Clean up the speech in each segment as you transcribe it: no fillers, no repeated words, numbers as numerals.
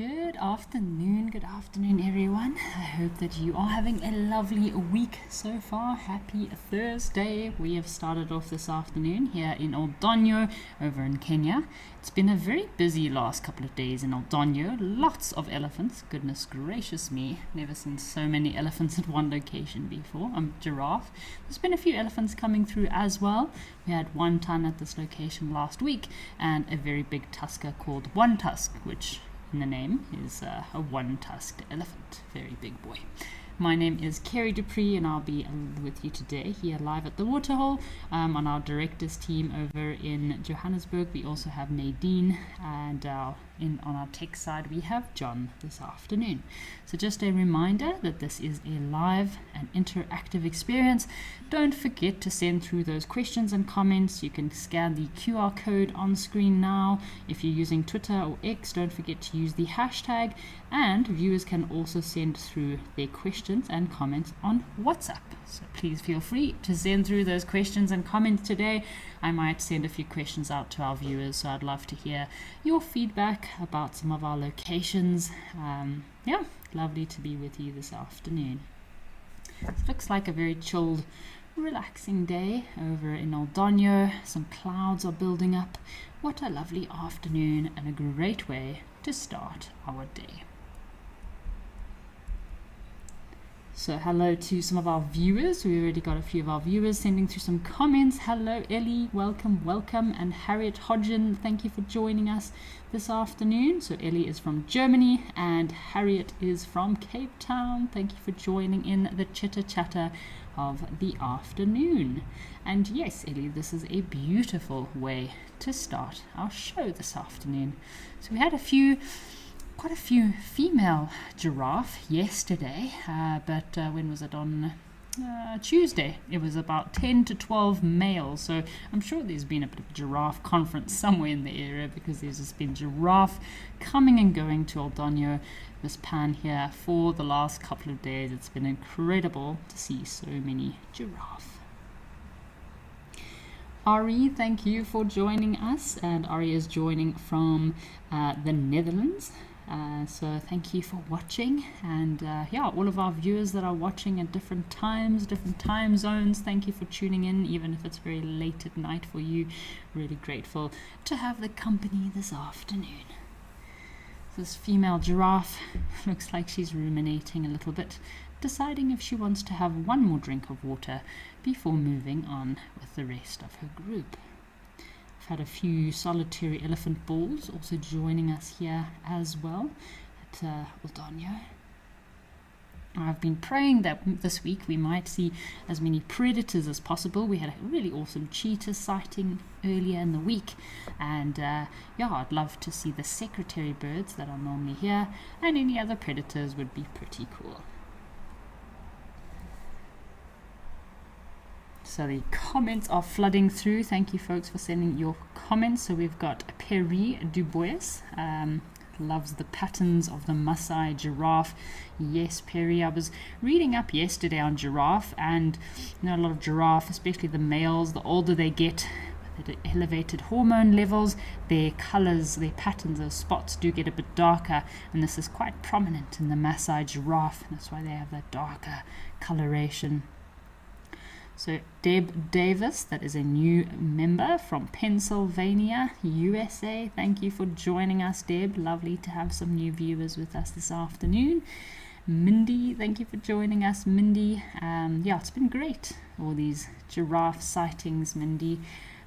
Good afternoon, everyone. I hope that you are having a lovely week so far. Happy Thursday. We have started off this afternoon here in Oldonyo over in Kenya. It's been a very busy last couple of days in Oldonyo. Lots of elephants. Goodness gracious me. Never seen so many elephants at one location before. Giraffe. There's been a few elephants coming through as well. We had one ton at this location last week and a very big tusker called One Tusk, which in the name is a one-tusked elephant. Very big boy. My name is Kerry Dupree and I'll be with you today here live at the Waterhole on our directors team over in Johannesburg. We also have Nadine, and on our tech side we have John this afternoon. So just a reminder that this is a live and interactive experience. Don't forget to send through those questions and comments. You can scan the QR code on screen now. If you're using Twitter or X, don't forget to use the hashtag, and viewers can also send through their questions and comments on WhatsApp. So please feel free to send through those questions and comments today. I might send a few questions out to our viewers, so I'd love to hear your feedback about some of our locations. Yeah, lovely to be with you this afternoon. It looks like a very chilled, relaxing day over in Oldonyo. Some clouds are building up. What a lovely afternoon and a great way to start our day. So hello to some of our viewers. We already got a few of our viewers sending through some comments. Hello Ellie, welcome, and Harriet Hodgen, thank you for joining us this afternoon. So Ellie is from Germany and Harriet is from Cape Town. Thank you for joining in the chitter chatter of the afternoon. And yes, Ellie, this is a beautiful way to start our show this afternoon. So we had quite a few female giraffe yesterday, but when was it? On Tuesday it was about 10 to 12 males. So I'm sure there's been a bit of a giraffe conference somewhere in the area, because there's just been giraffe coming and going to Oldonyo, this pan here, for the last couple of days. It's been incredible to see so many giraffe. Ari, thank you for joining us, and Ari is joining from the Netherlands. So thank you for watching, and yeah, all of our viewers that are watching at different times, different time zones, thank you for tuning in, even if it's very late at night for you. Really grateful to have the company this afternoon. This female giraffe looks like she's ruminating a little bit, deciding if she wants to have one more drink of water before moving on with the rest of her group. Had a few solitary elephant bulls also joining us here as well at Oldonyo. I've been praying that this week we might see as many predators as possible. We had a really awesome cheetah sighting earlier in the week, and yeah, I'd love to see the secretary birds that are normally here, and any other predators would be pretty cool. So the comments are flooding through. Thank you folks for sending your comments. So we've got Perry Dubois, loves the patterns of the Maasai giraffe. Yes, Perry, I was reading up yesterday on giraffe, and you know, a lot of giraffe, especially the males, the older they get, the elevated hormone levels, their colors, their patterns, those spots do get a bit darker, and this is quite prominent in the Maasai giraffe. That's why they have that darker coloration. So Deb Davis, that is a new member from Pennsylvania, USA. Thank you for joining us, Deb. Lovely to have some new viewers with us this afternoon. Mindy, thank you for joining us, Mindy. Yeah, it's been great, all these giraffe sightings, Mindy.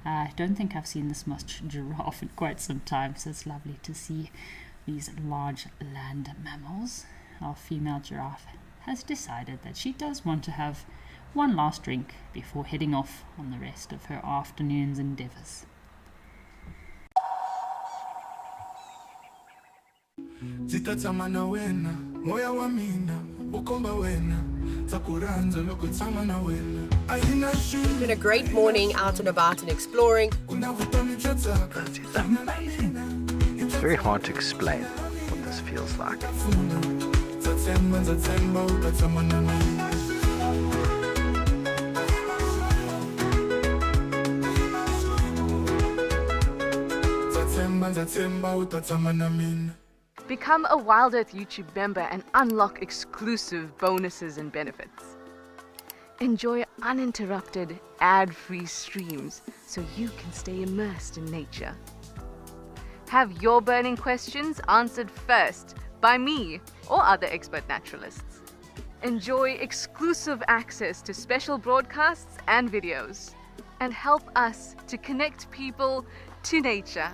I don't think I've seen this much giraffe in quite some time, so it's lovely to see these large land mammals. Our female giraffe has decided that she does want to have one last drink before heading off on the rest of her afternoon's endeavors. It's been a great morning out and about and exploring. It's amazing. It's very hard to explain what this feels like. Become a Wild Earth YouTube member and unlock exclusive bonuses and benefits. Enjoy uninterrupted, ad-free streams so you can stay immersed in nature. Have your burning questions answered first by me or other expert naturalists. Enjoy exclusive access to special broadcasts and videos, and help us to connect people to nature.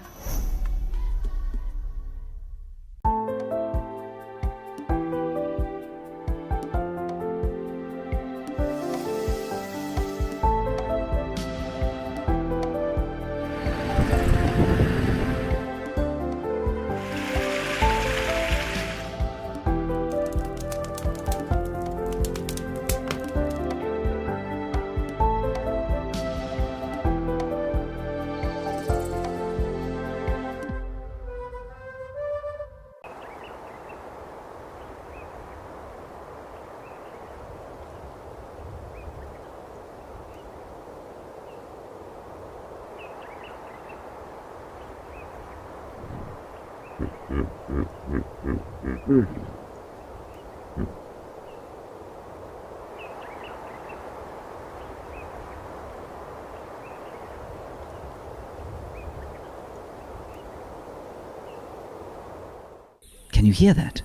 Can you hear that?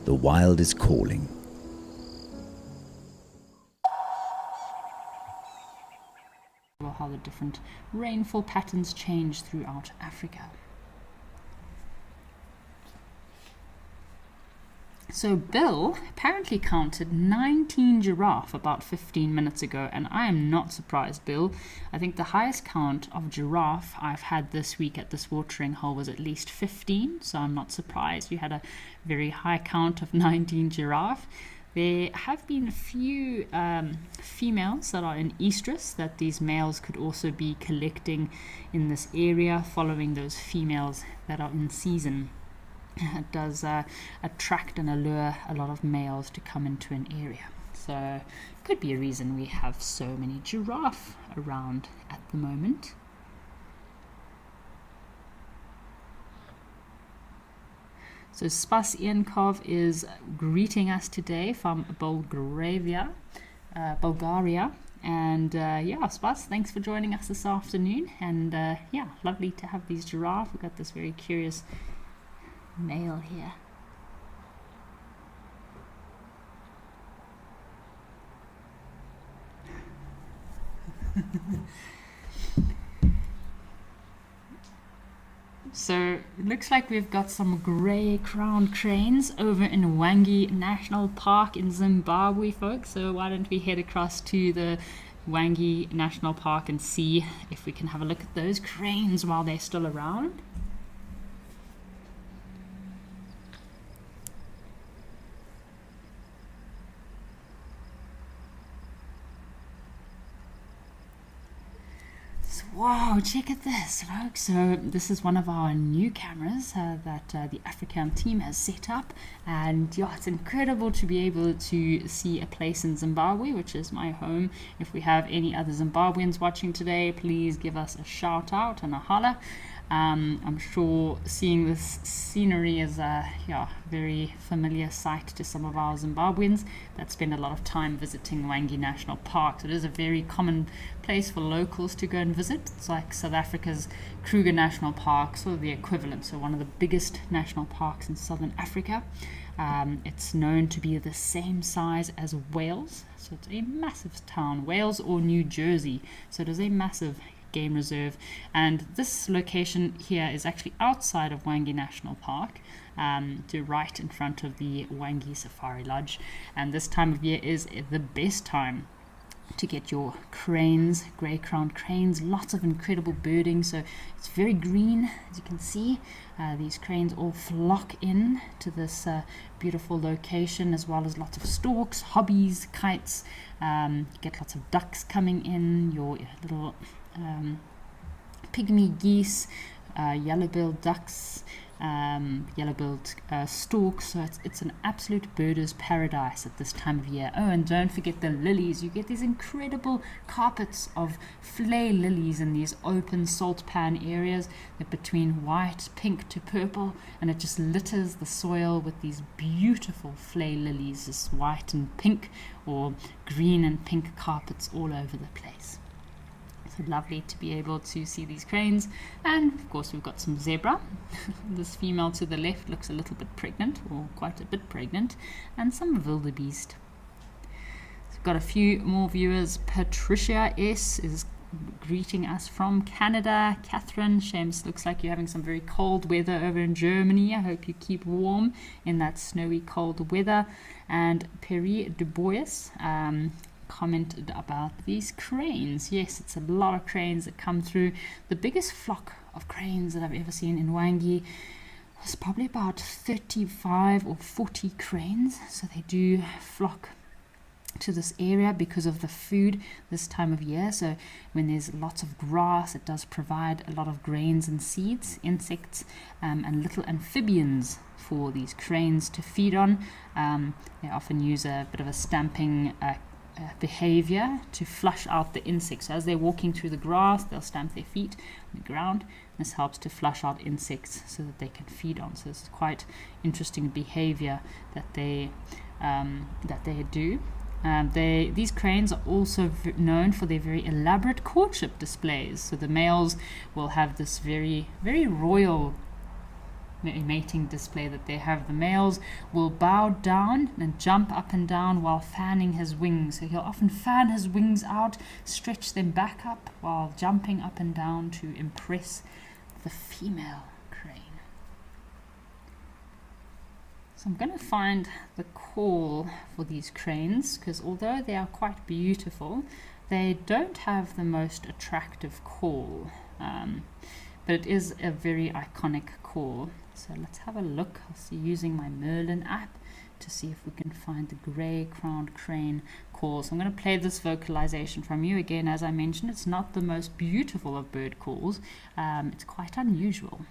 The wild is calling. How the different rainfall patterns change throughout Africa. So Bill apparently counted 19 giraffe about 15 minutes ago, and I am not surprised, Bill. I think the highest count of giraffe I've had this week at this watering hole was at least 15, so I'm not surprised you had a very high count of 19 giraffe. There have been a few females that are in estrus that these males could also be collecting in this area, following those females that are in season. It does attract and allure a lot of males to come into an area. So could be a reason we have so many giraffe around at the moment. So Spas Iankov is greeting us today from Bulgaria. And yeah, Spas, thanks for joining us this afternoon. And yeah, lovely to have these giraffe. We've got this very curious male here. So it looks like we've got some grey-crowned cranes over in Wangi National Park in Zimbabwe, folks. So why don't we head across to the Wangi National Park and see if we can have a look at those cranes while they're still around. Wow, check at this, folks. So this is one of our new cameras that the African team has set up, and yeah, it's incredible to be able to see a place in Zimbabwe, which is my home. If we have any other Zimbabweans watching today, please give us a shout out and a holler. I'm sure seeing this scenery is a very familiar sight to some of our Zimbabweans that spend a lot of time visiting Wangi National Park. So it is a very common place for locals to go and visit. It's like South Africa's Kruger National Park, sort of the equivalent, so one of the biggest national parks in Southern Africa. It's known to be the same size as Wales, so it's a massive town, Wales or New Jersey, so it is a massive game reserve. And this location here is actually outside of Wangi National Park, to right in front of the Wangi Safari Lodge, and this time of year is the best time to get your cranes, grey-crowned cranes. Lots of incredible birding, so it's very green, as you can see. These cranes all flock in to this beautiful location, as well as lots of storks, hobbies, kites. Get lots of ducks coming in, your little pygmy geese, yellow-billed ducks, yellow-billed storks. So it's an absolute birder's paradise at this time of year. Oh, and don't forget the lilies. You get these incredible carpets of flay lilies in these open salt pan areas. They're between white, pink to purple, and it just litters the soil with these beautiful flay lilies, this white and pink or green and pink carpets all over the place. So lovely to be able to see these cranes. And of course we've got some zebra. This female to the left looks a little bit pregnant, or quite a bit pregnant, and some wildebeest. So we've got a few more viewers. Patricia S is greeting us from Canada. Catherine, Shames, looks like you're having some very cold weather over in Germany. I hope you keep warm in that snowy cold weather. And Perry Dubois commented about these cranes. Yes, it's a lot of cranes that come through. The biggest flock of cranes that I've ever seen in Wangi was probably about 35 or 40 cranes. So they do flock to this area because of the food this time of year. So when there's lots of grass, it does provide a lot of grains and seeds, insects, and little amphibians for these cranes to feed on. They often use a bit of a stamping behavior to flush out the insects. So as they're walking through the grass, they'll stamp their feet on the ground. This helps to flush out insects so that they can feed on. So it's quite interesting behavior that they do. These cranes are also known for their very elaborate courtship displays. So the males will have this very, very royal mating display that they have. The males will bow down and jump up and down while fanning his wings. So he'll often fan his wings out, stretch them back up while jumping up and down to impress the female crane. So I'm going to find the call for these cranes, because although they are quite beautiful, they don't have the most attractive call, but it is a very iconic call. So let's have a look. I'll see using my Merlin app to see if we can find the grey-crowned crane call. So I'm going to play this vocalization from you. Again, as I mentioned, it's not the most beautiful of bird calls. It's quite unusual.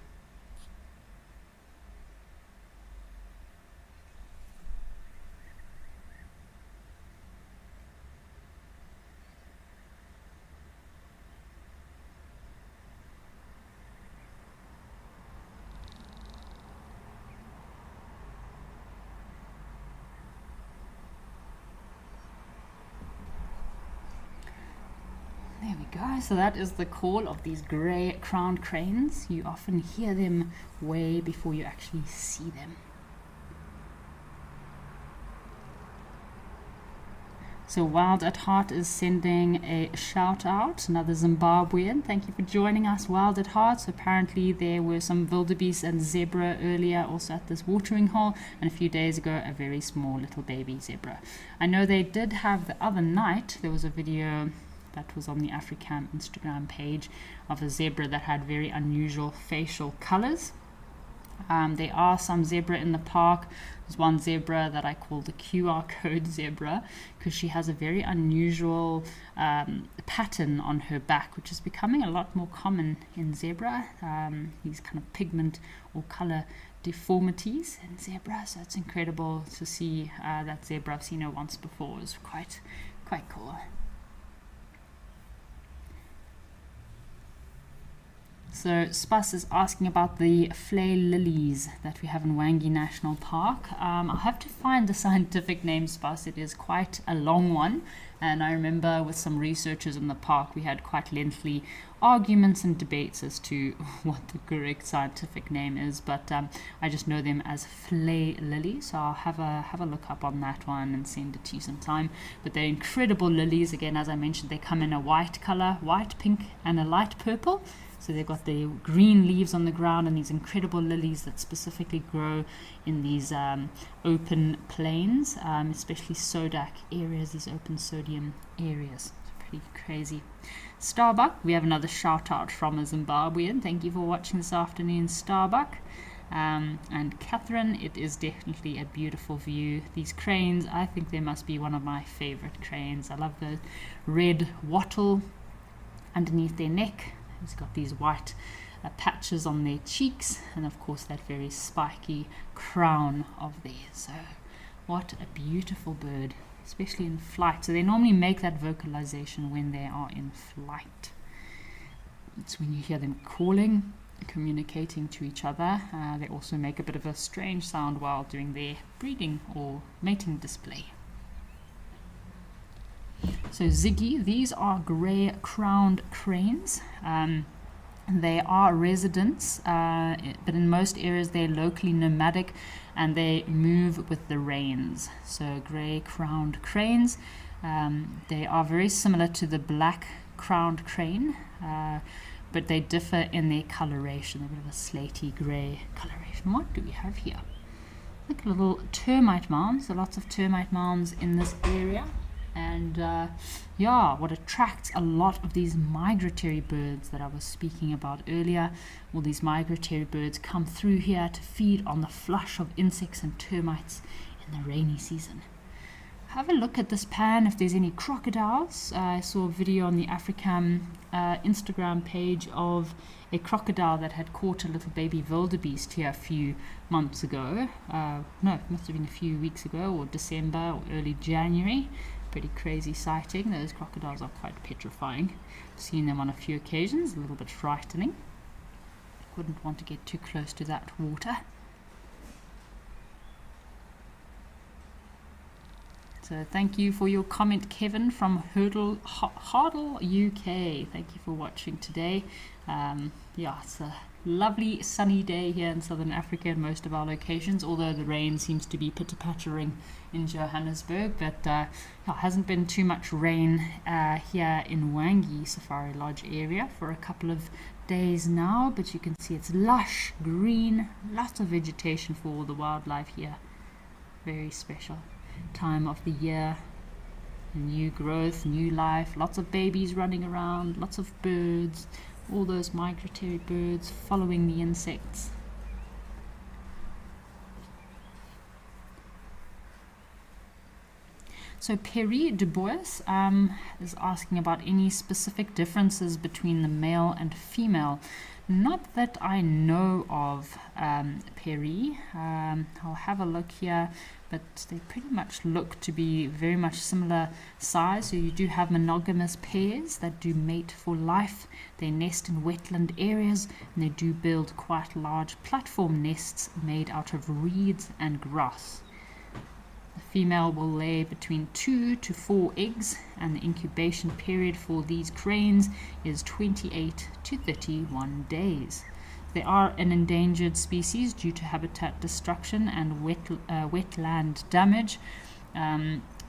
There we go. So that is the call of these grey-crowned cranes. You often hear them way before you actually see them. So Wild at Heart is sending a shout out, another Zimbabwean. Thank you for joining us, Wild at Heart. So apparently there were some wildebeest and zebra earlier also at this watering hole, and a few days ago a very small little baby zebra. I know they did have the other night, there was a video that was on the Africam Instagram page of a zebra that had very unusual facial colors. There are some zebra in the park. There's one zebra that I call the QR code zebra because she has a very unusual pattern on her back, which is becoming a lot more common in zebra. These kind of pigment or color deformities in zebra. So it's incredible to see that zebra. I've seen her once before. It was quite cool. So Spas is asking about the flay lilies that we have in Wangi National Park. I'll have to find the scientific name, Spas. It is quite a long one, and I remember with some researchers in the park we had quite lengthy arguments and debates as to what the correct scientific name is, but I just know them as flay lilies, so I'll have a look up on that one and send it to you sometime. But they're incredible lilies. Again, as I mentioned, they come in a white color, white, pink and a light purple. So they've got the green leaves on the ground and these incredible lilies that specifically grow in these open plains, especially Sodak areas, these open sodi stadium areas. It's pretty crazy. Starbuck, we have another shout out from a Zimbabwean. Thank you for watching this afternoon, Starbuck. And Catherine, it is definitely a beautiful view. These cranes, I think they must be one of my favorite cranes. I love the red wattle underneath their neck. It's got these white patches on their cheeks, and of course that very spiky crown of theirs. So what a beautiful bird, especially in flight. So they normally make that vocalization when they are in flight. It's when you hear them calling, communicating to each other. They also make a bit of a strange sound while doing their breeding or mating display. So Ziggy, these are grey-crowned cranes. They are residents, but in most areas they're locally nomadic and they move with the rains. So grey-crowned cranes, they are very similar to the black-crowned crane, but they differ in their coloration. They're a bit of a slaty grey coloration. What do we have here? Like little termite mounds. So lots of termite mounds in this area. And yeah, what attracts a lot of these migratory birds that I was speaking about earlier, all these migratory birds come through here to feed on the flush of insects and termites in the rainy season. Have a look at this pan if there's any crocodiles. I saw a video on the African Instagram page of a crocodile that had caught a little baby wildebeest here a few months ago. No, it must have been a few weeks ago, or December or early January. Pretty crazy sighting. Those crocodiles are quite petrifying. I've seen them on a few occasions, a little bit frightening. Wouldn't want to get too close to that water. So thank you for your comment, Kevin from Hardle UK. Thank you for watching today. Yeah, it's a lovely sunny day here in southern Africa in most of our locations, although the rain seems to be pitter-pattering in Johannesburg. But yeah, hasn't been too much rain here in Wangi Safari Lodge area for a couple of days now, but you can see it's lush green, lots of vegetation for all the wildlife here. Very special time of the year. New growth, new life, lots of babies running around, lots of birds, all those migratory birds following the insects. So Perry Du Bois is asking about any specific differences between the male and female. Not that I know of, Perry. I'll have a look here, but they pretty much look to be very much similar size. So you do have monogamous pairs that do mate for life. They nest in wetland areas, and they do build quite large platform nests made out of reeds and grass. The female will lay between 2 to 4 eggs, and the incubation period for these cranes is 28 to 31 days. They are an endangered species due to habitat destruction and wetland damage.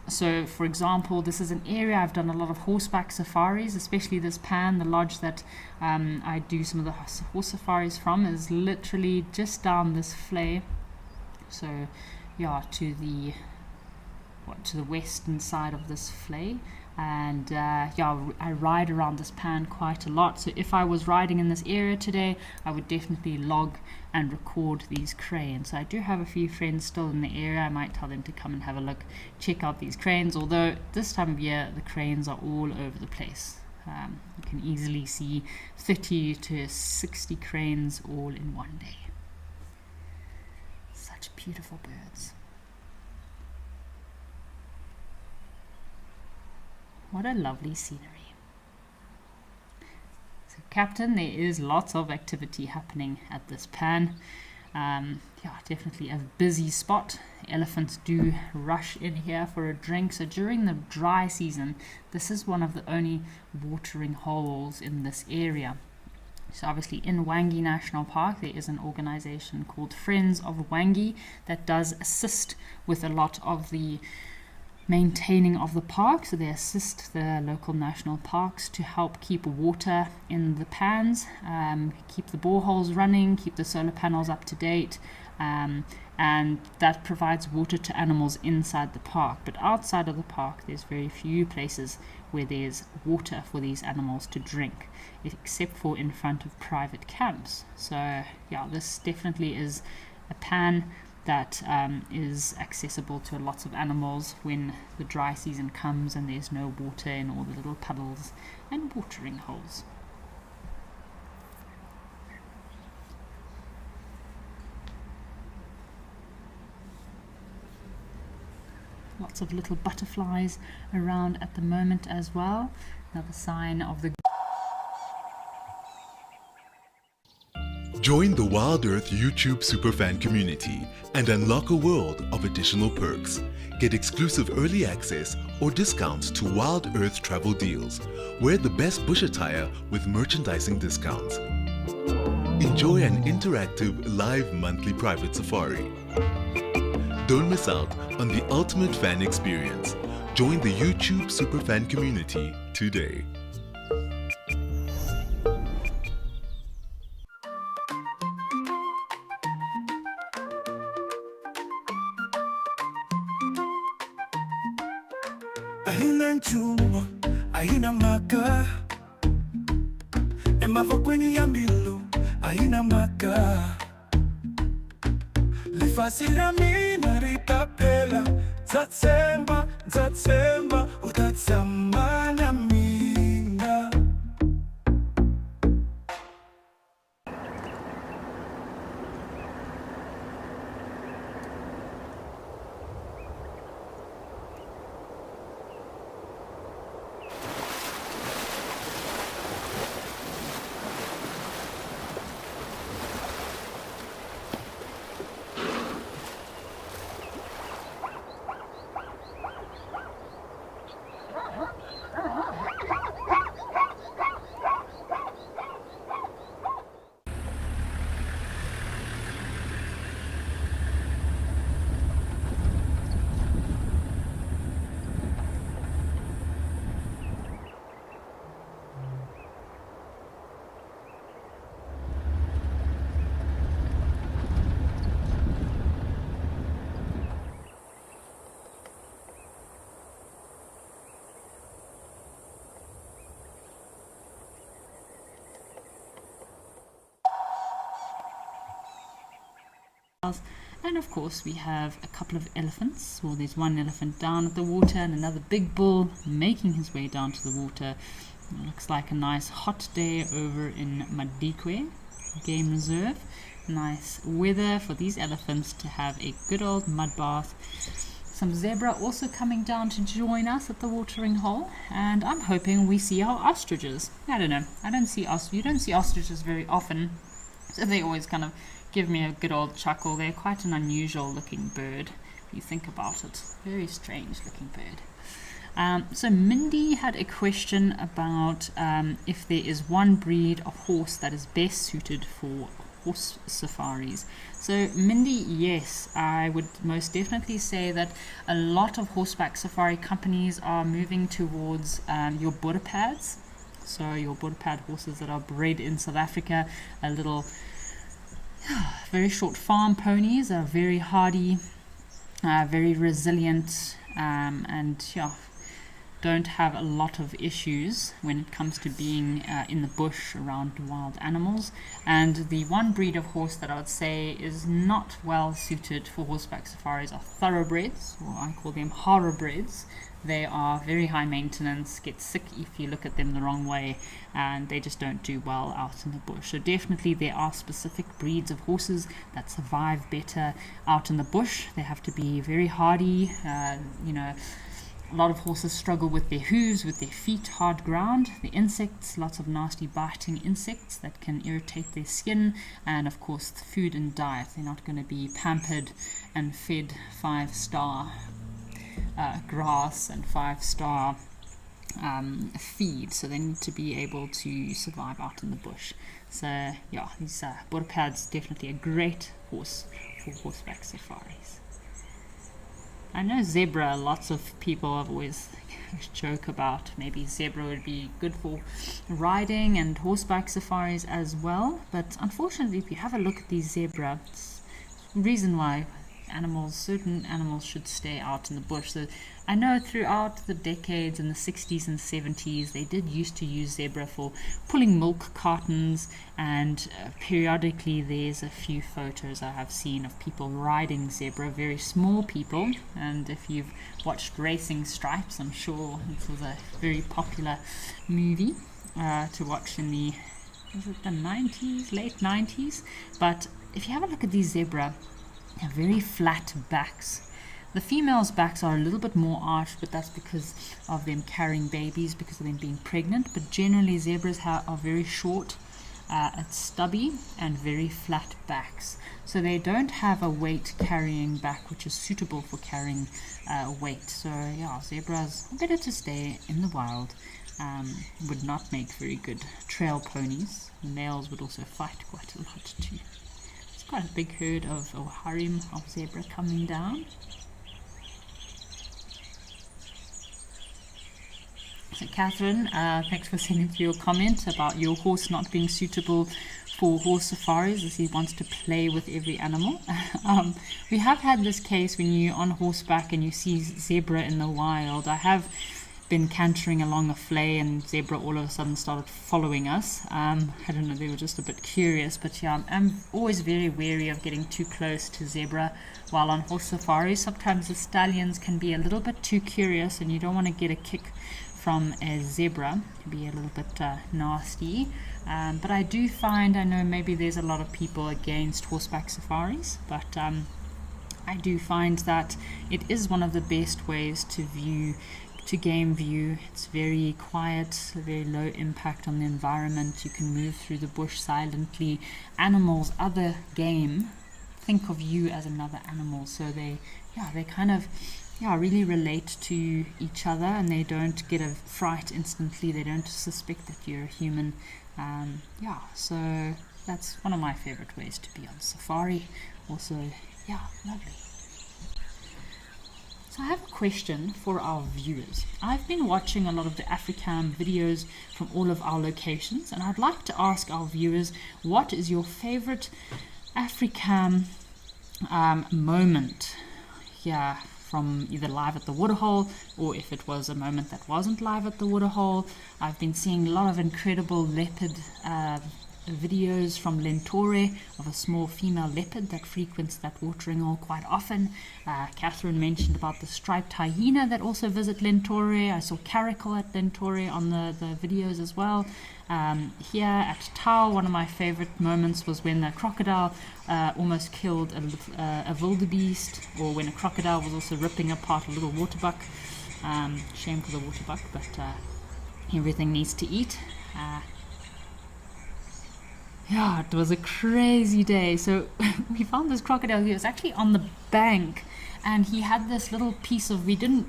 So, for example, this is an area I've done a lot of horseback safaris, especially this pan, the lodge that I do some of the horse safaris from, is literally just down this flay. So, yeah, to the western side of this flay, and yeah, I ride around this pan quite a lot. So if I was riding in this area today, I would definitely log and record these cranes. So I do have a few friends still in the area. I might tell them to come and have a look, check out these cranes, although this time of year the cranes are all over the place. You can easily see 30 to 60 cranes all in one day. Such beautiful birds. What a lovely scenery. So, Captain, there is lots of activity happening at this pan. Yeah, definitely a busy spot. Elephants do rush in here for a drink. So during the dry season, this is one of the only watering holes in this area. So obviously in Wangi National Park, there is an organization called Friends of Wangi that does assist with a lot of the maintaining of the park, so they assist the local national parks to help keep water in the pans, keep the boreholes running, keep the solar panels up to date, and that provides water to animals inside the park. But outside of the park, there's very few places where there's water for these animals to drink, except for in front of private camps. So yeah, this definitely is a pan that is accessible to lots of animals when the dry season comes and there's no water in all the little puddles and watering holes. Lots of little butterflies around at the moment as well. Another sign of the... Join the Wild Earth YouTube superfan community and unlock a world of additional perks. Get exclusive early access or discounts to Wild Earth travel deals. Wear the best bush attire with merchandising discounts. Enjoy an interactive live monthly private safari. Don't miss out on the ultimate fan experience. Join the YouTube superfan community today. Haina nchumo, haina maka. Emava kwenye ya milu, haina maka. Lifasira mina ritapela, zatsemba, utatsamana mina. And of course we have a couple of elephants. Well, there's one elephant down at the water and another big bull making his way down to the water. It looks like a nice hot day over in Madikwe Game Reserve. Nice weather for these elephants to have a good old mud bath. Some zebra also coming down to join us at the watering hole, and I'm hoping we see our ostriches. I don't know, you don't see ostriches very often, so they always kind of give me a good old chuckle. They're quite an unusual looking bird if you think about it. Very strange looking bird. So Mindy had a question about if there is one breed of horse that is best suited for horse safaris. So Mindy, yes, I would most definitely say that a lot of horseback safari companies are moving towards your border pads. So your border pad horses that are bred in South Africa, a little very short farm ponies, are very hardy, very resilient, and yeah, don't have a lot of issues when it comes to being in the bush around wild animals. And the one breed of horse that I would say is not well suited for horseback safaris are thoroughbreds, or I call them horrorbreds. They are very high maintenance, get sick if you look at them the wrong way, and they just don't do well out in the bush. So definitely there are specific breeds of horses that survive better out in the bush. They have to be very hardy. A lot of horses struggle with their hooves, with their feet, hard ground, the insects, lots of nasty biting insects that can irritate their skin, and of course the food and diet. They're not going to be pampered and fed 5-star grass and 5-star feed, so they need to be able to survive out in the bush. So yeah, these border pads definitely a great horse for horseback safaris. I know zebra, lots of people have always joke about maybe zebra would be good for riding and horseback safaris as well, but unfortunately if you have a look at these zebra, it's the reason why certain animals should stay out in the bush. So I know throughout the decades in the 60s and 70s they did used to use zebra for pulling milk cartons, and periodically there's a few photos I have seen of people riding zebra, very small people. And if you've watched Racing Stripes, I'm sure it was a very popular movie to watch in the 90s, late 90s. But if you have a look at these zebra, they have very flat backs. The females' backs are a little bit more arched, but that's because of them carrying babies, because of them being pregnant. But generally zebras are very short, stubby, and very flat backs. So they don't have a weight carrying back which is suitable for carrying weight. So yeah, zebras are better to stay in the wild. Would not make very good trail ponies. The males would also fight quite a lot too. It's quite a big herd of, or harem of zebra coming down. So Catherine, thanks for sending through your comment about your horse not being suitable for horse safaris, as he wants to play with every animal. We have had this case when you're on horseback and you see zebra in the wild. I have been cantering along a flay and zebra all of a sudden started following us. I don't know, they were just a bit curious, but yeah, I'm always very wary of getting too close to zebra while on horse safaris. Sometimes the stallions can be a little bit too curious and you don't want to get a kick from a zebra. It can be a little bit nasty. But I do find, I know maybe there's a lot of people against horseback safaris, but I do find that it is one of the best ways to game view. It's very quiet, very low impact on the environment. You can move through the bush silently. Animals, other game, think of you as another animal, so they kind of really relate to each other, and they don't get a fright instantly. They don't suspect that you're a human. So that's one of my favorite ways to be on safari. Also, lovely. So I have a question for our viewers. I've been watching a lot of the Africam videos from all of our locations, and I'd like to ask our viewers, what is your favorite Africam moment? From either live at the waterhole, or if it was a moment that wasn't live at the waterhole. I've been seeing a lot of incredible leopard videos from Lentore, of a small female leopard that frequents that watering hole quite often. Catherine mentioned about the striped hyena that also visit Lentore. I saw caracal at Lentore on the videos as well. Here at Tau, one of my favorite moments was when the crocodile almost killed a wildebeest, or when a crocodile was also ripping apart a little waterbuck. Shame for the waterbuck, but everything needs to eat. It was a crazy day. So we found this crocodile. He was actually on the bank, and he had this little piece of,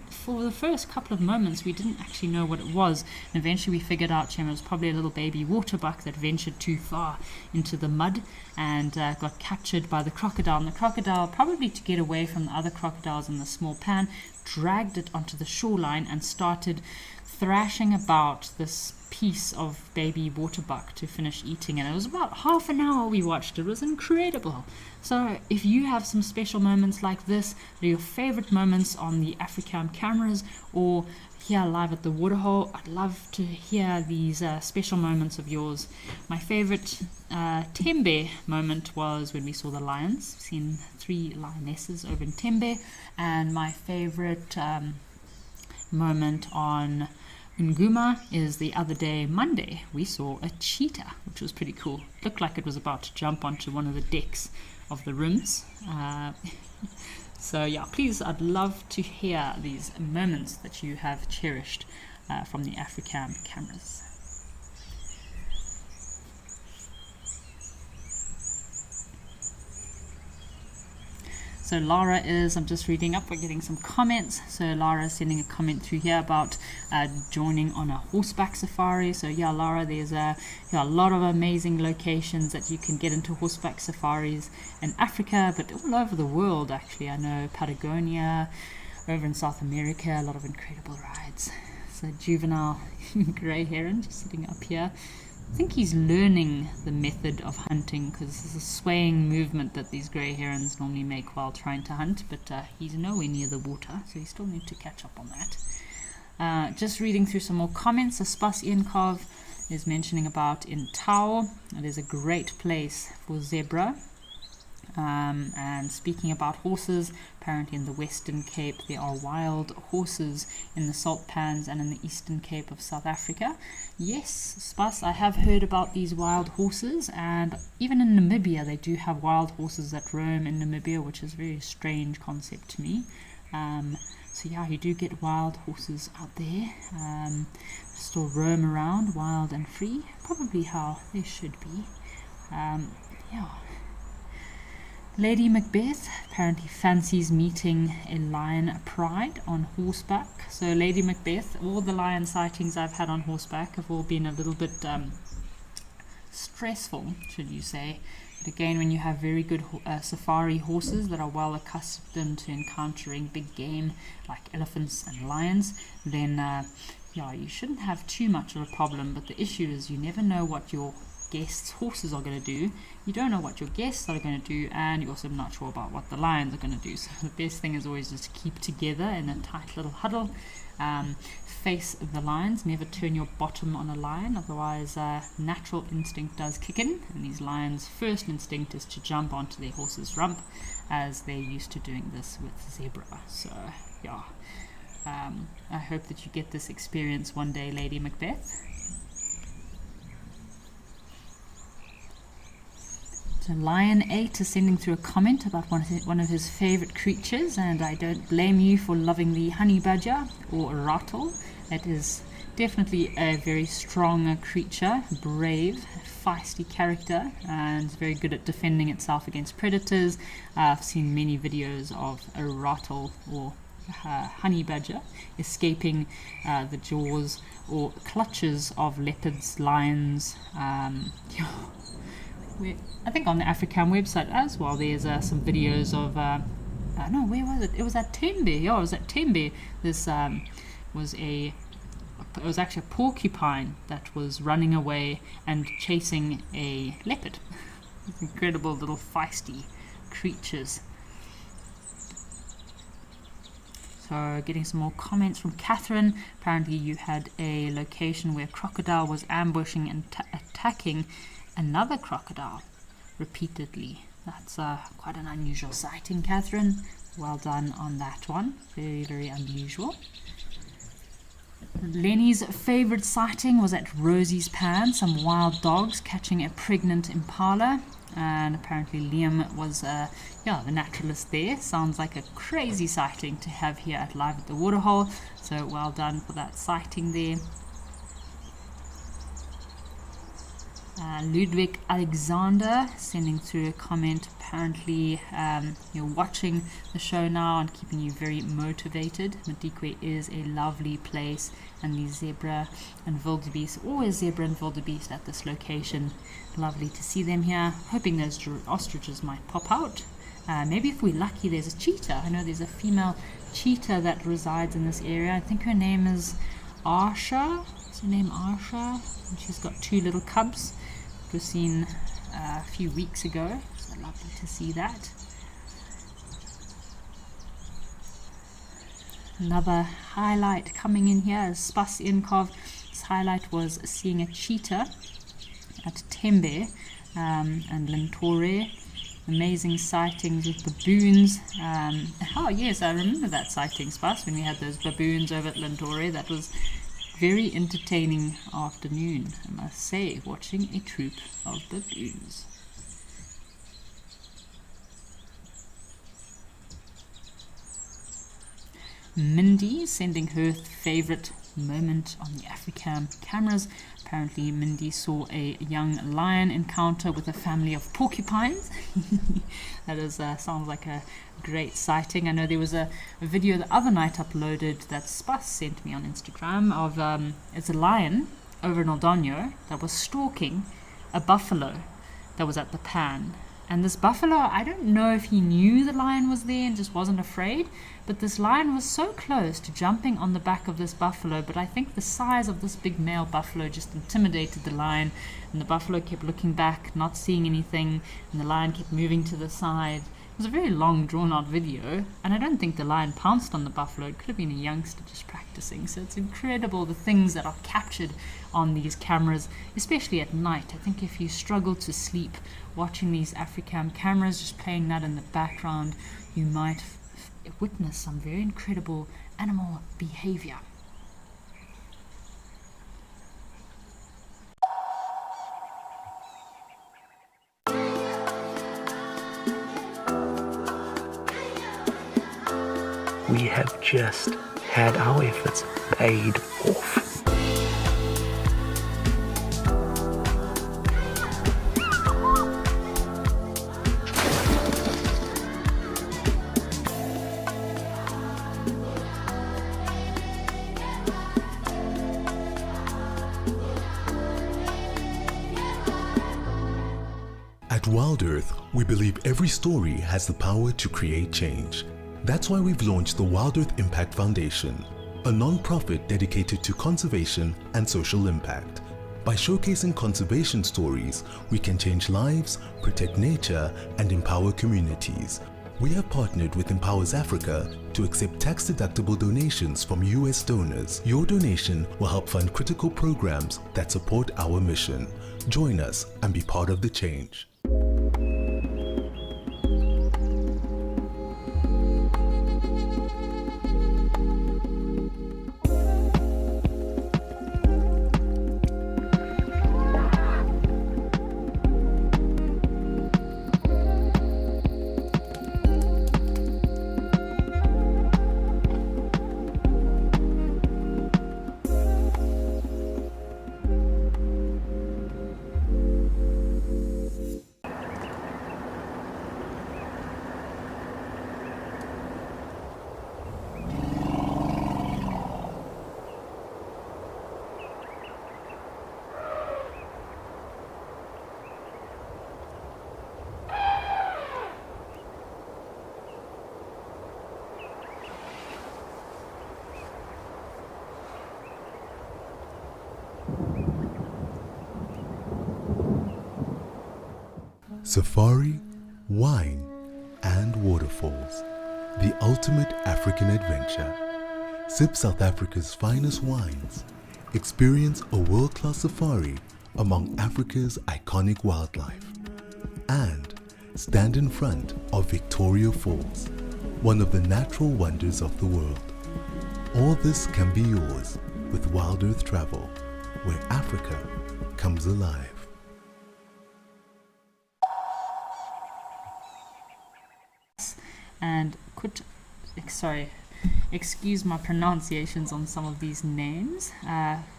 for the first couple of moments we didn't actually know what it was, and eventually we figured out it was probably a little baby waterbuck that ventured too far into the mud and got captured by the crocodile. And the crocodile, probably to get away from the other crocodiles in the small pan, dragged it onto the shoreline and started thrashing about this piece of baby waterbuck to finish eating. And it was about half an hour we watched. It was incredible. So if you have some special moments like this, they're your favorite moments on the Africam cameras or here live at the waterhole, I'd love to hear these special moments of yours. My favorite Tembe moment was when we saw the lions. We've seen 3 lionesses over in Tembe. And my favorite moment on Nguma is the other day, Monday. We saw a cheetah, which was pretty cool. Looked like it was about to jump onto one of the decks of the rooms. So yeah, please, I'd love to hear these moments that you have cherished from the Africam cameras. So Lara I'm just reading up, we're getting some comments. So Lara is sending a comment through here about joining on a horseback safari. So yeah, Lara, there's a lot of amazing locations that you can get into horseback safaris in Africa, but all over the world actually. I know Patagonia, over in South America, a lot of incredible rides. So juvenile grey heron just sitting up here. I think he's learning the method of hunting, because there's a swaying movement that these grey herons normally make while trying to hunt, but he's nowhere near the water, so he still needs to catch up on that. Just reading through some more comments. So Spas Ienkov is mentioning about in Tau, it is a great place for zebra. And speaking about horses, apparently in the Western Cape there are wild horses in the salt pans and in the Eastern Cape of South Africa. Yes, Spas, I have heard about these wild horses, and even in Namibia they do have wild horses that roam in Namibia, which is a very strange concept to me. So yeah, you do get wild horses out there, still roam around wild and free, probably how they should be. Yeah. Lady Macbeth apparently fancies meeting a lion pride on horseback. So Lady Macbeth, all the lion sightings I've had on horseback have all been a little bit stressful, should you say. But again, when you have very good safari horses that are well accustomed to encountering big game like elephants and lions, then yeah, you shouldn't have too much of a problem. But the issue is you never know what your guests' horses are going to do. You don't know what your guests are going to do, and you're also not sure about what the lions are going to do. So the best thing is always just to keep together in a tight little huddle. Face the lions, never turn your bottom on a lion, otherwise natural instinct does kick in, and these lions' first instinct is to jump onto their horse's rump, as they're used to doing this with zebra. So yeah, I hope that you get this experience one day, Lady Macbeth. So Lion 8 is sending through a comment about one of his favorite creatures, and I don't blame you for loving the honey badger or rattle. It is definitely a very strong creature, brave, feisty character, and very good at defending itself against predators. I've seen many videos of a rattle or honey badger escaping the jaws or clutches of leopards, lions. I think on the African website as well, there's some videos of no, where was it? It was at Tembe. Yeah, it was at Tembe. This it was actually a porcupine that was running away and chasing a leopard. These incredible little feisty creatures. So getting some more comments from Catherine. Apparently you had a location where a crocodile was ambushing and attacking another crocodile repeatedly. That's quite an unusual sighting, Catherine. Well done on that one. Very, very unusual. Lenny's favorite sighting was at Rosie's Pan, some wild dogs catching a pregnant impala, and apparently Liam was the naturalist there. Sounds like a crazy sighting to have here at Live at the Waterhole, so well done for that sighting there. Ludwig Alexander sending through a comment. Apparently you're watching the show now and keeping you very motivated. Madikwe is a lovely place, and the zebra and wildebeest, always zebra and wildebeest at this location. Lovely to see them here. Hoping those ostriches might pop out. Maybe if we're lucky there's a cheetah. I know there's a female cheetah that resides in this area. I think her name is Arsha. Is her name Arsha? And she's got 2 little cubs. It was seen a few weeks ago, so lovely to see that. Another highlight coming in here is Spas Ienkov. His highlight was seeing a cheetah at Tembe and Lentore. Amazing sightings with baboons. Oh yes, I remember that sighting, Spas, when we had those baboons over at Lentore. That was very entertaining afternoon, I must say, watching a troop of baboons. Mindy sending her favorite moment on the Africam cameras. Apparently Mindy saw a young lion encounter with a family of porcupines. That is sounds like a great sighting. I know there was a video the other night uploaded that Spas sent me on Instagram of it's a lion over in Oldonyo that was stalking a buffalo that was at the pan. And this buffalo, I don't know if he knew the lion was there and just wasn't afraid, but this lion was so close to jumping on the back of this buffalo, but I think the size of this big male buffalo just intimidated the lion, and the buffalo kept looking back, not seeing anything, and the lion kept moving to the side. It was a very long, drawn-out video, and I don't think the lion pounced on the buffalo. It could have been a youngster just practicing. So it's incredible the things that are captured on these cameras, especially at night. I think if you struggle to sleep watching these Africam cameras, just playing that in the background, you might witness some very incredible animal behavior. We have just had our efforts paid off. At Wild Earth, we believe every story has the power to create change. That's why we've launched the Wild Earth Impact Foundation, a non-profit dedicated to conservation and social impact. By showcasing conservation stories, we can change lives, protect nature, and empower communities. We have partnered with Empowers Africa to accept tax-deductible donations from US donors. Your donation will help fund critical programs that support our mission. Join us and be part of the change. Safari, wine, and waterfalls. The ultimate African adventure. Sip South Africa's finest wines. Experience a world-class safari among Africa's iconic wildlife. And stand in front of Victoria Falls, one of the natural wonders of the world. All this can be yours with Wild Earth Travel, where Africa comes alive. And excuse my pronunciations on some of these names.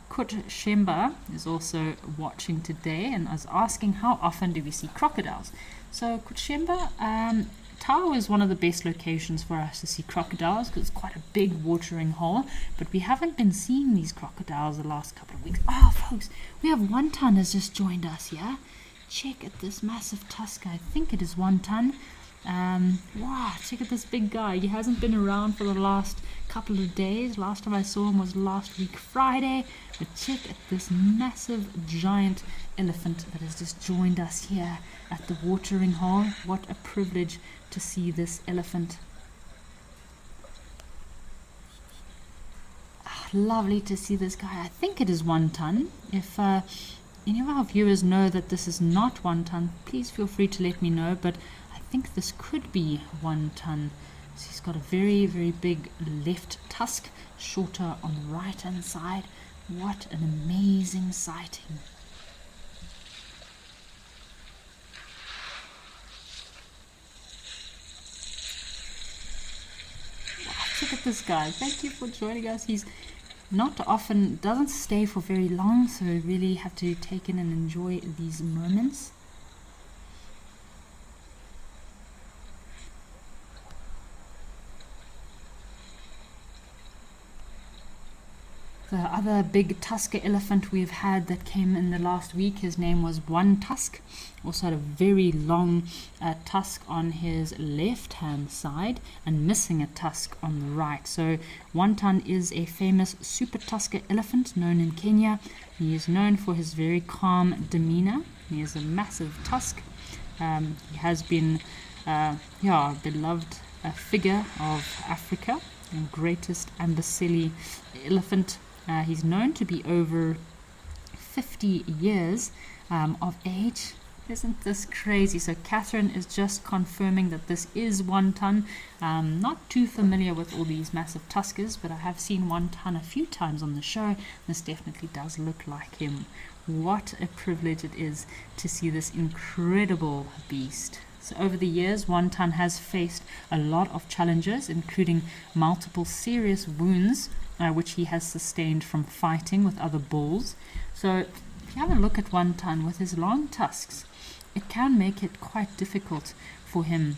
Kut Shemba is also watching today and is asking how often do we see crocodiles. So Kut Shemba, Tau is one of the best locations for us to see crocodiles because it's quite a big watering hole, but we haven't been seeing these crocodiles the last couple of weeks. Oh folks, we have 1 ton has just joined us, yeah? Check at this massive tusker. I think it is 1 ton. Wow, check at this big guy. He hasn't been around for the last couple of days. Last time I saw him was last week Friday. But check at this massive giant elephant that has just joined us here at the watering hole. What a privilege to see this elephant. Lovely to see this guy. I think it is 1 ton. If any of our viewers know that this is not 1 ton, please feel free to let me know, but I think this could be 1 ton. So he's got a very, very big left tusk, shorter on the right hand side. What an amazing sighting. Wow, look at this guy. Thank you for joining us. He's not often, doesn't stay for very long, so we really have to take in and enjoy these moments. The other big tusker elephant we've had that came in the last week, his name was One Tusk. Also had a very long tusk on his left hand side and missing a tusk on the right. So One Ton is a famous super tusker elephant known in Kenya. He is known for his very calm demeanor. He has a massive tusk. He has been a beloved figure of Africa and greatest ambassador elephant. He's known to be over 50 years of age. Isn't this crazy? So Catherine is just confirming that this is One Ton. Not too familiar with all these massive tuskers, but I have seen One Ton a few times on the show. This definitely does look like him. What a privilege it is to see this incredible beast. So over the years, One Ton has faced a lot of challenges, including multiple serious wounds, which he has sustained from fighting with other bulls. So if you have a look at One Ton with his long tusks, it can make it quite difficult for him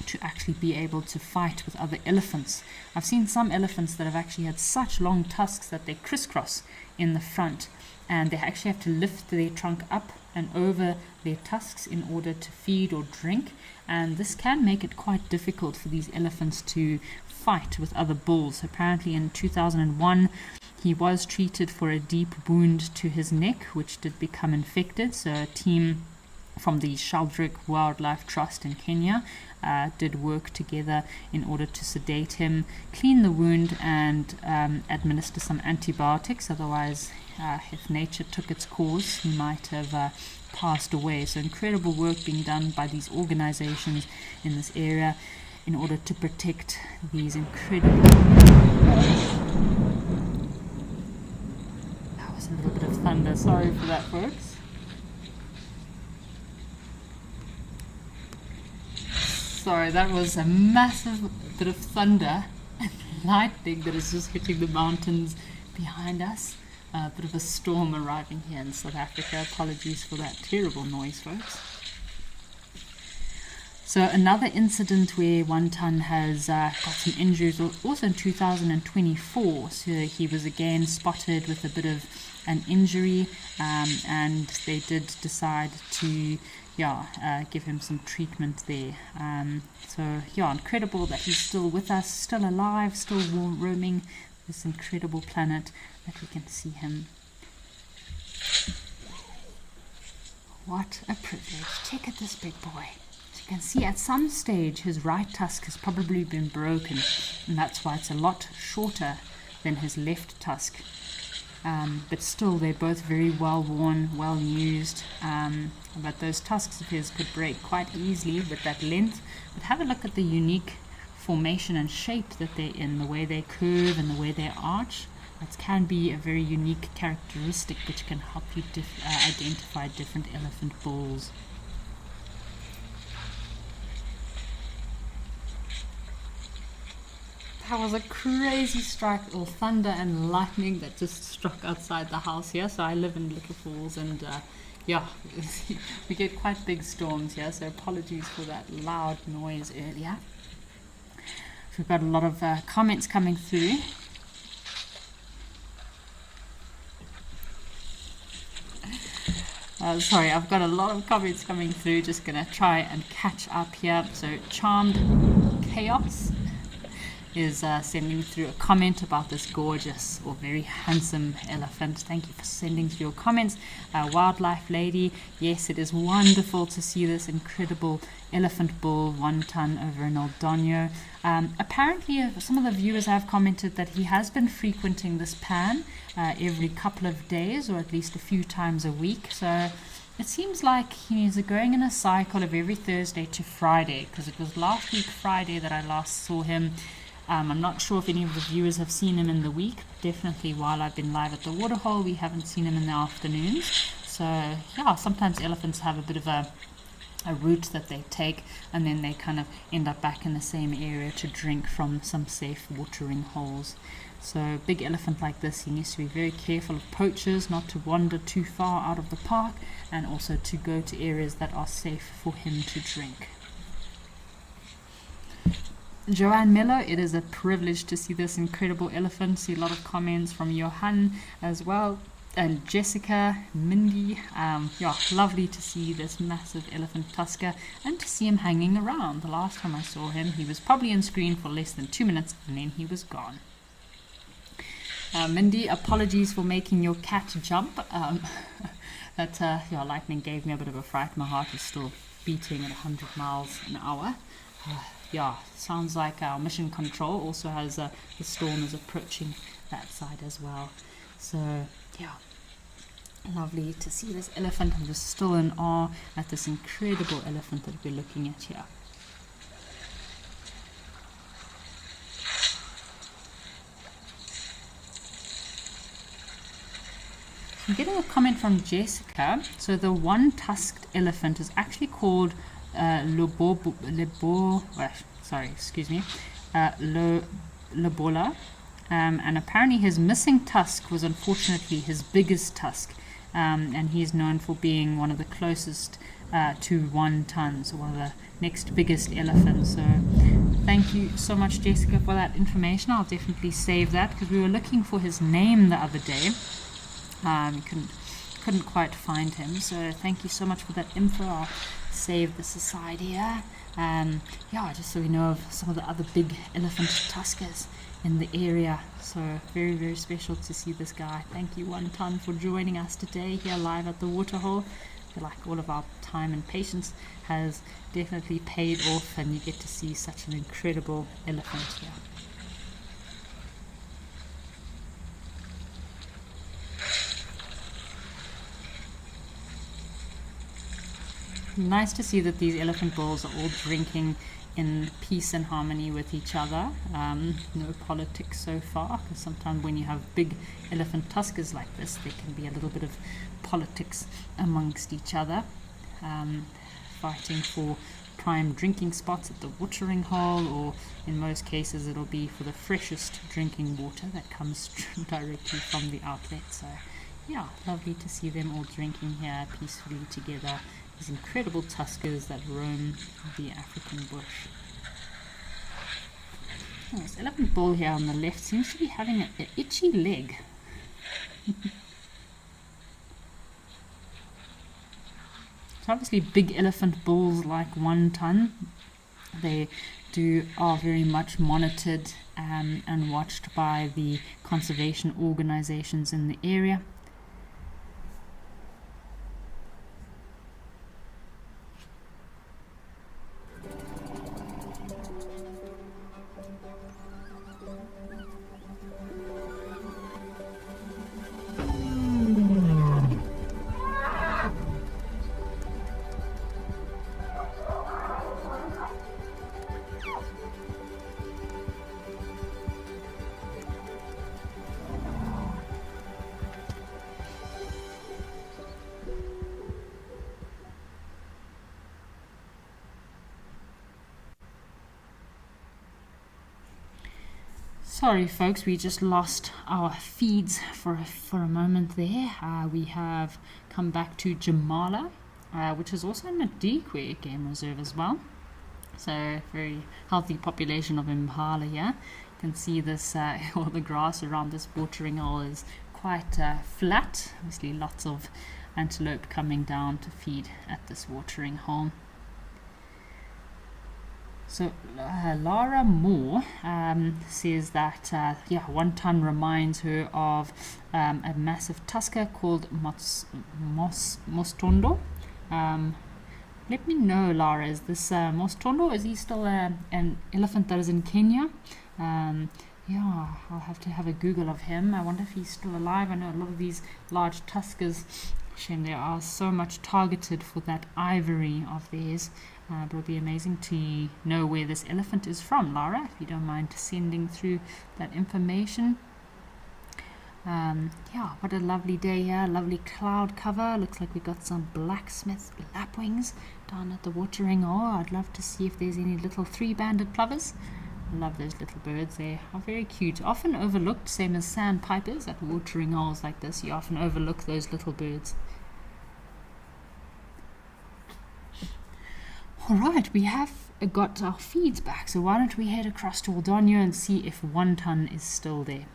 to actually be able to fight with other elephants. I've seen some elephants that have actually had such long tusks that they crisscross in the front, and they actually have to lift their trunk up and over their tusks in order to feed or drink, and this can make it quite difficult for these elephants to fight with other bulls. Apparently in 2001 he was treated for a deep wound to his neck, which did become infected. So a team from the Sheldrick Wildlife Trust in Kenya did work together in order to sedate him, clean the wound, and administer some antibiotics. Otherwise, if nature took its course, he might have passed away. So incredible work being done by these organizations in this area in order to protect these incredible... That was a little bit of thunder. Sorry for that, folks. Sorry, that was a massive bit of thunder and lightning that is just hitting the mountains behind us. A bit of a storm arriving here in South Africa. Apologies for that terrible noise, folks. So another incident where One Ton has got some injuries was also in 2024. So he was again spotted with a bit of an injury, and they did decide to give him some treatment there. Incredible that he's still with us, still alive, still roaming this incredible planet, that we can see him. What a privilege. Check out this big boy. As you can see, at some stage his right tusk has probably been broken, and that's why it's a lot shorter than his left tusk. But still, they're both very well worn, well used. But those tusks of his could break quite easily with that length. But have a look at the unique formation and shape that they're in, the way they curve and the way they arch. That can be a very unique characteristic which can help you identify different elephant bulls. That was a crazy strike of thunder and lightning that just struck outside the house here. So I live in Little Falls, and we get quite big storms here, so apologies for that loud noise earlier. So we've got a lot of comments coming through. Sorry, I've got a lot of comments coming through, just going to try and catch up here. So Charmed Chaos is sending through a comment about this gorgeous or very handsome elephant. Thank you for sending through your comments. Wildlife Lady, yes, it is wonderful to see this incredible elephant bull, One Ton, over in Old Donyo. Apparently, some of the viewers have commented that he has been frequenting this pan every couple of days, or at least a few times a week. So it seems like he's going in a cycle of every Thursday to Friday, because it was last week Friday that I last saw him. I'm not sure if any of the viewers have seen him in the week. Definitely while I've been live at the waterhole, we haven't seen him in the afternoons. So yeah, sometimes elephants have a bit of a route that they take, and then they kind of end up back in the same area to drink from some safe watering holes. So a big elephant like this, he needs to be very careful of poachers, not to wander too far out of the park, and also to go to areas that are safe for him to drink. Joanne Miller, it is a privilege to see this incredible elephant. See a lot of comments from Johan as well, and Jessica, Mindy. Yeah, lovely to see this massive elephant tusker and to see him hanging around. The last time I saw him, he was probably on screen for less than 2 minutes and then he was gone. Mindy, apologies for making your cat jump. Yeah, lightning gave me a bit of a fright. My heart is still beating at 100 miles an hour. Yeah, sounds like our mission control also has the storm is approaching that side as well. So yeah, lovely to see this elephant. I'm just still in awe at this incredible elephant that we're looking at here. I'm getting a comment from Jessica. So the one-tusked elephant is actually called Lobola, and apparently his missing tusk was unfortunately his biggest tusk, and he's known for being one of the closest to 1 ton, so one of the next biggest elephants. So thank you so much, Jessica, for that information. I'll definitely save that because we were looking for his name the other day. Couldn't quite find him, so thank you so much for that info. I'll save this aside here. Yeah, just so we know of some of the other big elephant tuskers in the area. So very, very special to see this guy. Thank you, 1 ton, for joining us today here live at the waterhole. I feel like all of our time and patience has definitely paid off, and you get to see such an incredible elephant here. Nice to see that these elephant bulls are all drinking in peace and harmony with each other. No politics so far, because sometimes when you have big elephant tuskers like this, there can be a little bit of politics amongst each other, fighting for prime drinking spots at the watering hole, or in most cases it'll be for the freshest drinking water that comes directly from the outlet. So yeah, lovely to see them all drinking here peacefully together. These incredible tuskers that roam the African bush. Oh, this elephant bull here on the left seems to be having an itchy leg. So obviously big elephant bulls like 1 ton, they are very much monitored and watched by the conservation organizations in the area. Sorry folks, we just lost our feeds for a moment there. We have come back to Jamala, which is also in the Madikwe Game Reserve as well. So very healthy population of impala here. You can see this, all the grass around this watering hole is quite flat. Obviously lots of antelope coming down to feed at this watering hole. So Lara Moore says that 1 ton reminds her of a massive tusker called Mostondo. Let me know, Lara, is this Mostondo? Is he still an elephant that is in Kenya? Yeah, I'll have to have a Google of him. I wonder if he's still alive. I know a lot of these large tuskers, shame they are so much targeted for that ivory of theirs. But it'll be amazing to know where this elephant is from, Lara, if you don't mind sending through that information. Yeah, what a lovely day here. Lovely cloud cover. Looks like we got some blacksmith lapwings down at the watering hole. I'd love to see if there's any little 3-banded plovers. I love those little birds. They are very cute. Often overlooked, same as sandpipers at watering holes like this. You often overlook those little birds. Alright, we have got our feeds back. So why don't we head across to Aldonio and see if 1 ton is still there.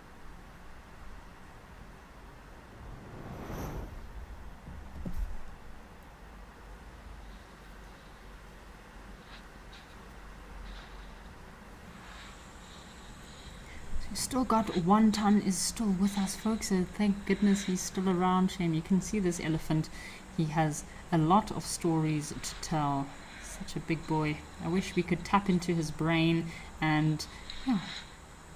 Still got 1 ton is still with us, folks, so thank goodness he's still around. Shame you can see this elephant. He has a lot of stories to tell. Such a big boy. I wish we could tap into his brain and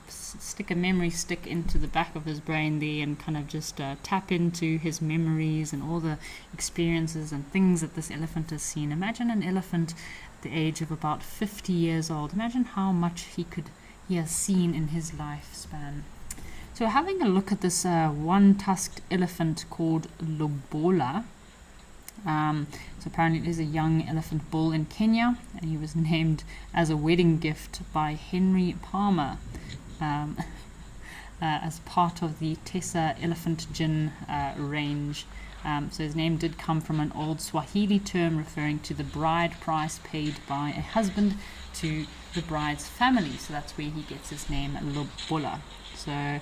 stick a memory stick into the back of his brain there and kind of just tap into his memories and all the experiences and things that this elephant has seen. Imagine an elephant at the age of about 50 years old. Imagine how much he has seen in his lifespan. So having a look at this one-tusked elephant called Lobola. So apparently it is a young elephant bull in Kenya, and he was named as a wedding gift by Henry Palmer as part of the Tessa elephant gin range. So his name did come from an old Swahili term referring to the bride price paid by a husband to the bride's family. So that's where he gets his name, Lobola. So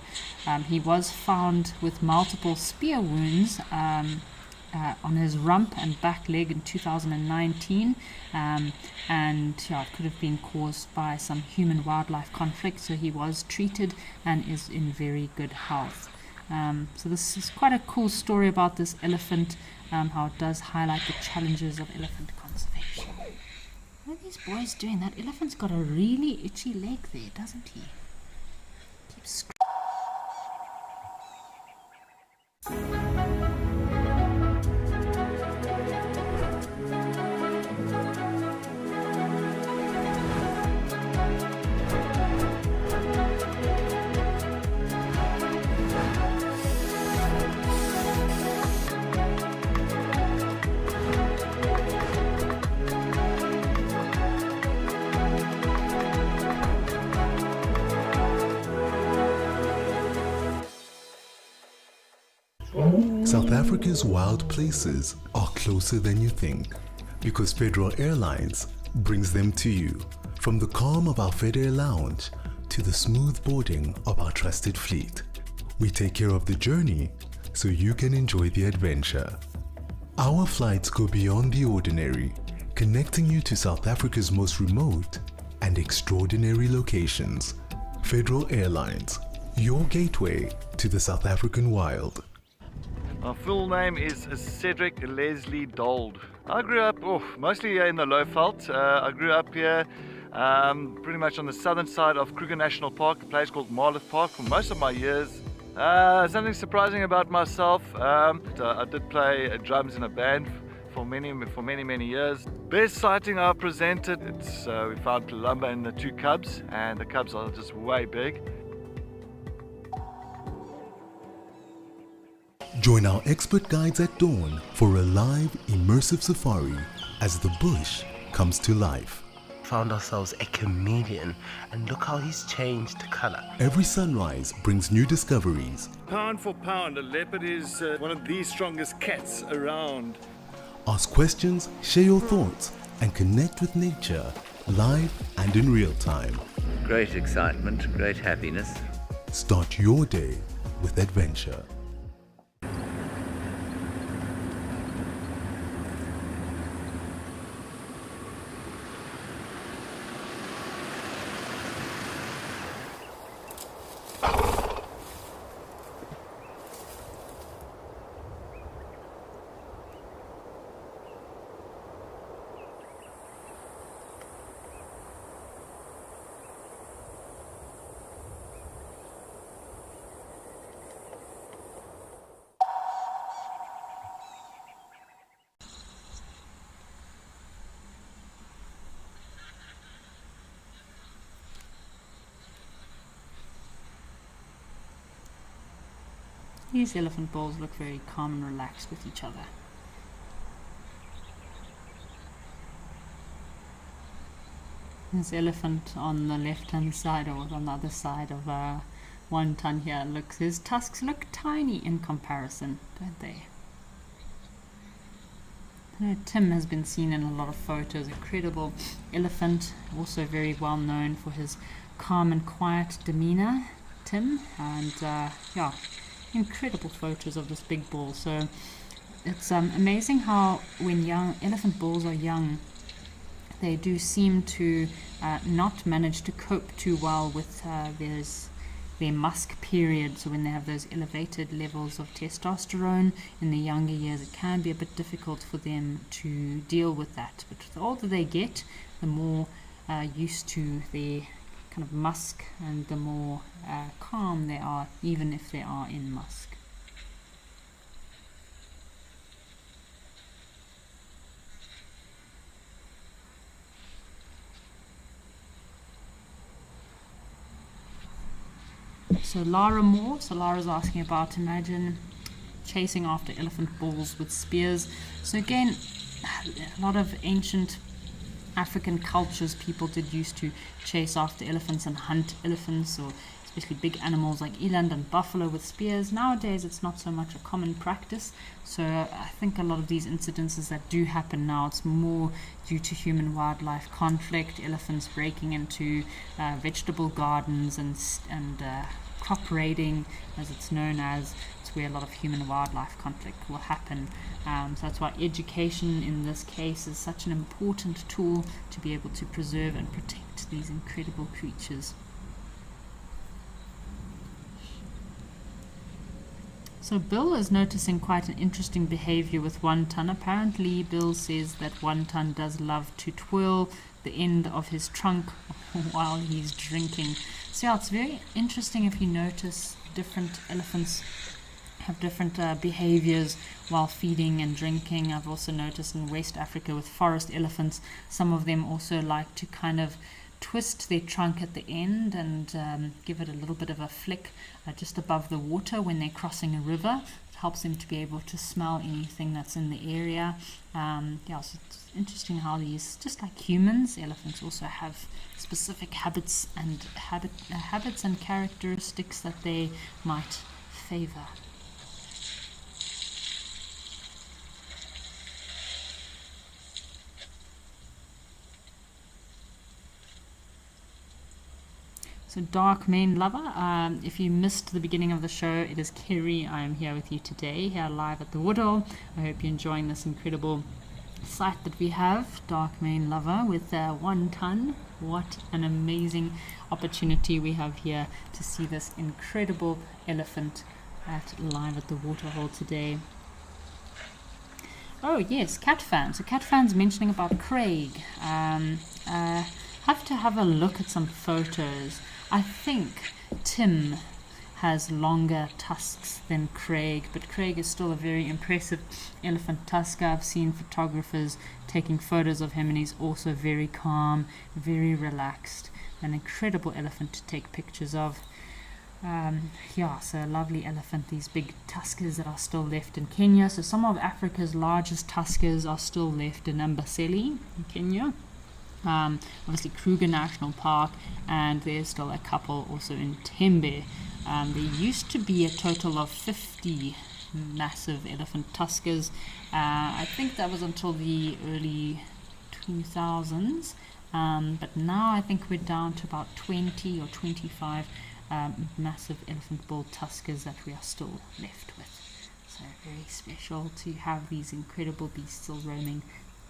he was found with multiple spear wounds on his rump and back leg in 2019, and it could have been caused by some human-wildlife conflict. So he was treated and is in very good health. So this is quite a cool story about this elephant, how it does highlight the challenges of elephant conservation. What are these boys doing? That elephant's got a really itchy leg there, doesn't he? Keeps South Africa's wild places are closer than you think, because Federal Airlines brings them to you. From the calm of our FedAir lounge to the smooth boarding of our trusted fleet, we take care of the journey so you can enjoy the adventure. Our flights go beyond the ordinary, connecting you to South Africa's most remote and extraordinary locations. Federal Airlines, your gateway to the South African wild. My full name is Cedric Leslie Dold. I grew up mostly here in the Lowveld. I grew up here pretty much on the southern side of Kruger National Park, a place called Marlow Park, for most of my years. Something surprising about myself, I did play drums in a band for many years. Best sighting I presented, we found Palumba and the 2 cubs, and the cubs are just way big. Join our expert guides at dawn for a live, immersive safari as the bush comes to life. Found ourselves a chameleon, and look how he's changed color. Every sunrise brings new discoveries. Pound for pound, a leopard is one of the strongest cats around. Ask questions, share your thoughts, and connect with nature live and in real time. Great excitement, great happiness. Start your day with adventure. These elephant bulls look very calm and relaxed with each other. This elephant on the left hand side, or on the other side of 1 ton here, his tusks look tiny in comparison, don't they? Tim has been seen in a lot of photos. Incredible elephant, also very well known for his calm and quiet demeanor, Tim. And yeah, incredible photos of this big bull. So it's amazing how when young elephant bulls are young, they do seem to not manage to cope too well with their musk period. So when they have those elevated levels of testosterone in the younger years, it can be a bit difficult for them to deal with that. But the older they get, the more used to their kind of musk, and the more calm they are, even if they are in musk. So Lara Moore, so Lara's asking about, imagine chasing after elephant bulls with spears. So again, a lot of ancient African cultures, people did used to chase after elephants and hunt elephants, or especially big animals like eland and buffalo with spears. Nowadays it's not so much a common practice, so I think a lot of these incidences that do happen now, it's more due to human wildlife conflict, elephants breaking into vegetable gardens and crop raiding, as it's known as. It's where a lot of human wildlife conflict will happen. So that's why education in this case is such an important tool to be able to preserve and protect these incredible creatures. So Bill is noticing quite an interesting behavior with one ton. Apparently Bill says that one ton does love to twirl the end of his trunk while he's drinking. So yeah, it's very interesting if you notice different elephants have different behaviors while feeding and drinking. I've also noticed in West Africa with forest elephants, some of them also like to kind of twist their trunk at the end and give it a little bit of a flick just above the water when they're crossing a river. It helps them to be able to smell anything that's in the area. Yeah, so it's interesting how these, just like humans, elephants also have specific habits and characteristics that they might favor. So Dark Main Lover, if you missed the beginning of the show, it is Kerry. I am here with you today, here live at the Waterhole. I hope you're enjoying this incredible site that we have, Dark Main Lover, with 1 ton. What an amazing opportunity we have here to see this incredible elephant live at the Waterhole today. Oh yes, cat fan. So cat fan's mentioning about Craig. Have to have a look at some photos. I think Tim has longer tusks than Craig, but Craig is still a very impressive elephant tusker. I've seen photographers taking photos of him, and he's also very calm, very relaxed, an incredible elephant to take pictures of. Yeah, so a lovely elephant, these big tuskers that are still left in Kenya. So some of Africa's largest tuskers are still left in Amboseli in Kenya. Obviously Kruger National Park, and there's still a couple also in Tembe. There used to be a total of 50 massive elephant tuskers. I think that was until the early 2000s, but now I think we're down to about 20 or 25 massive elephant bull tuskers that we are still left with. So very special to have these incredible beasts still roaming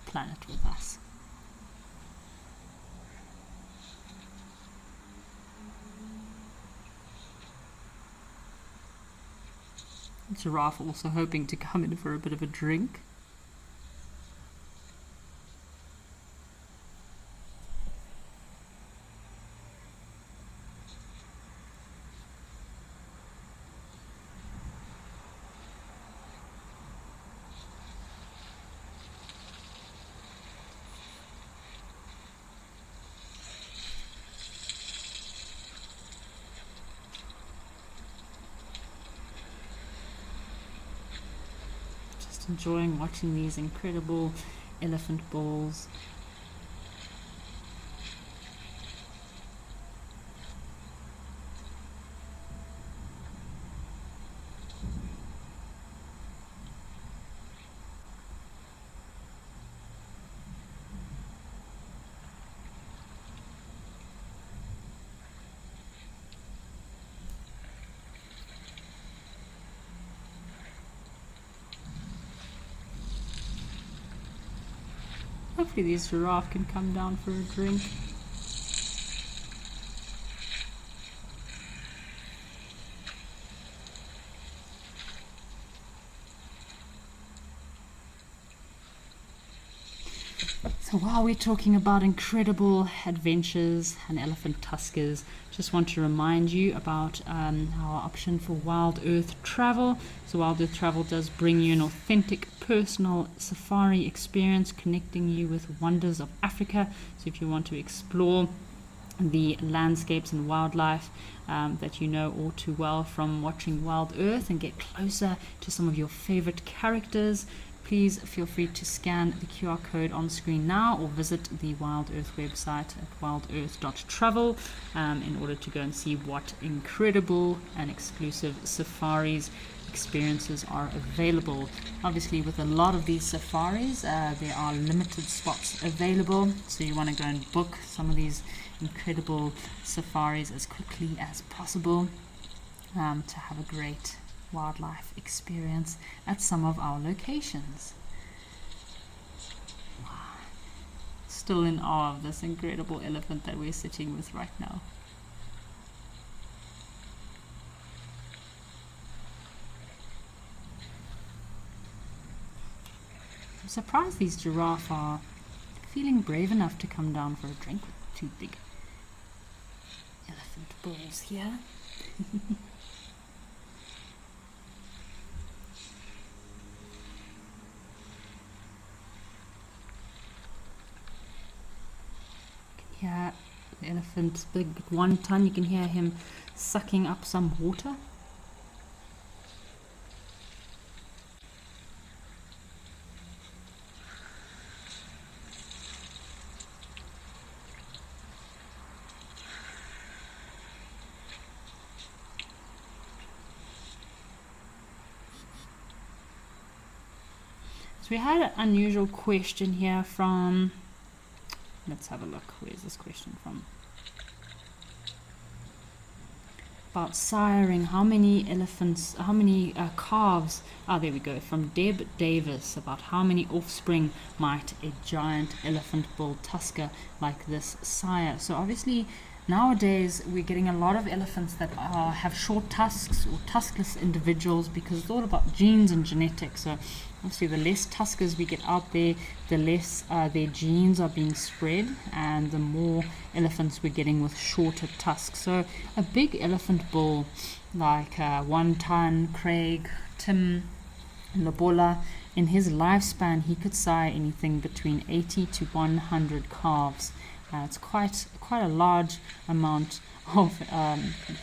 the planet with us. Giraffe also hoping to come in for a bit of a drink. Enjoying watching these incredible elephant bulls. Hopefully these giraffe can come down for a drink. So while we're talking about incredible adventures and elephant tuskers, just want to remind you about our option for Wild Earth Travel. So Wild Earth Travel does bring you an authentic personal safari experience, connecting you with wonders of Africa. So if you want to explore the landscapes and wildlife that you know all too well from watching Wild Earth and get closer to some of your favorite characters, please feel free to scan the QR code on screen now or visit the Wild Earth website at wildearth.travel in order to go and see what incredible and exclusive safaris experiences are available. Obviously, with a lot of these safaris, there are limited spots available, so you want to go and book some of these incredible safaris as quickly as possible to have a great wildlife experience at some of our locations. Wow. Still in awe of this incredible elephant that we're sitting with right now. I'm surprised these giraffe are feeling brave enough to come down for a drink with two big elephant bulls here. Yeah, the elephant, big 1 ton, you can hear him sucking up some water. So we had an unusual question here from, let's have a look, where's this question from? About siring, how many elephants, how many calves, there we go, from Deb Davis, about how many offspring might a giant elephant bull tusker like this sire. So obviously nowadays we're getting a lot of elephants that have short tusks or tuskless individuals because it's all about genes and genetics. So obviously the less tuskers we get out there, the less their genes are being spread and the more elephants we're getting with shorter tusks. So a big elephant bull like 1 ton, Craig, Tim, Labola, in his lifespan he could sire anything between 80 to 100 calves. It's quite a large amount of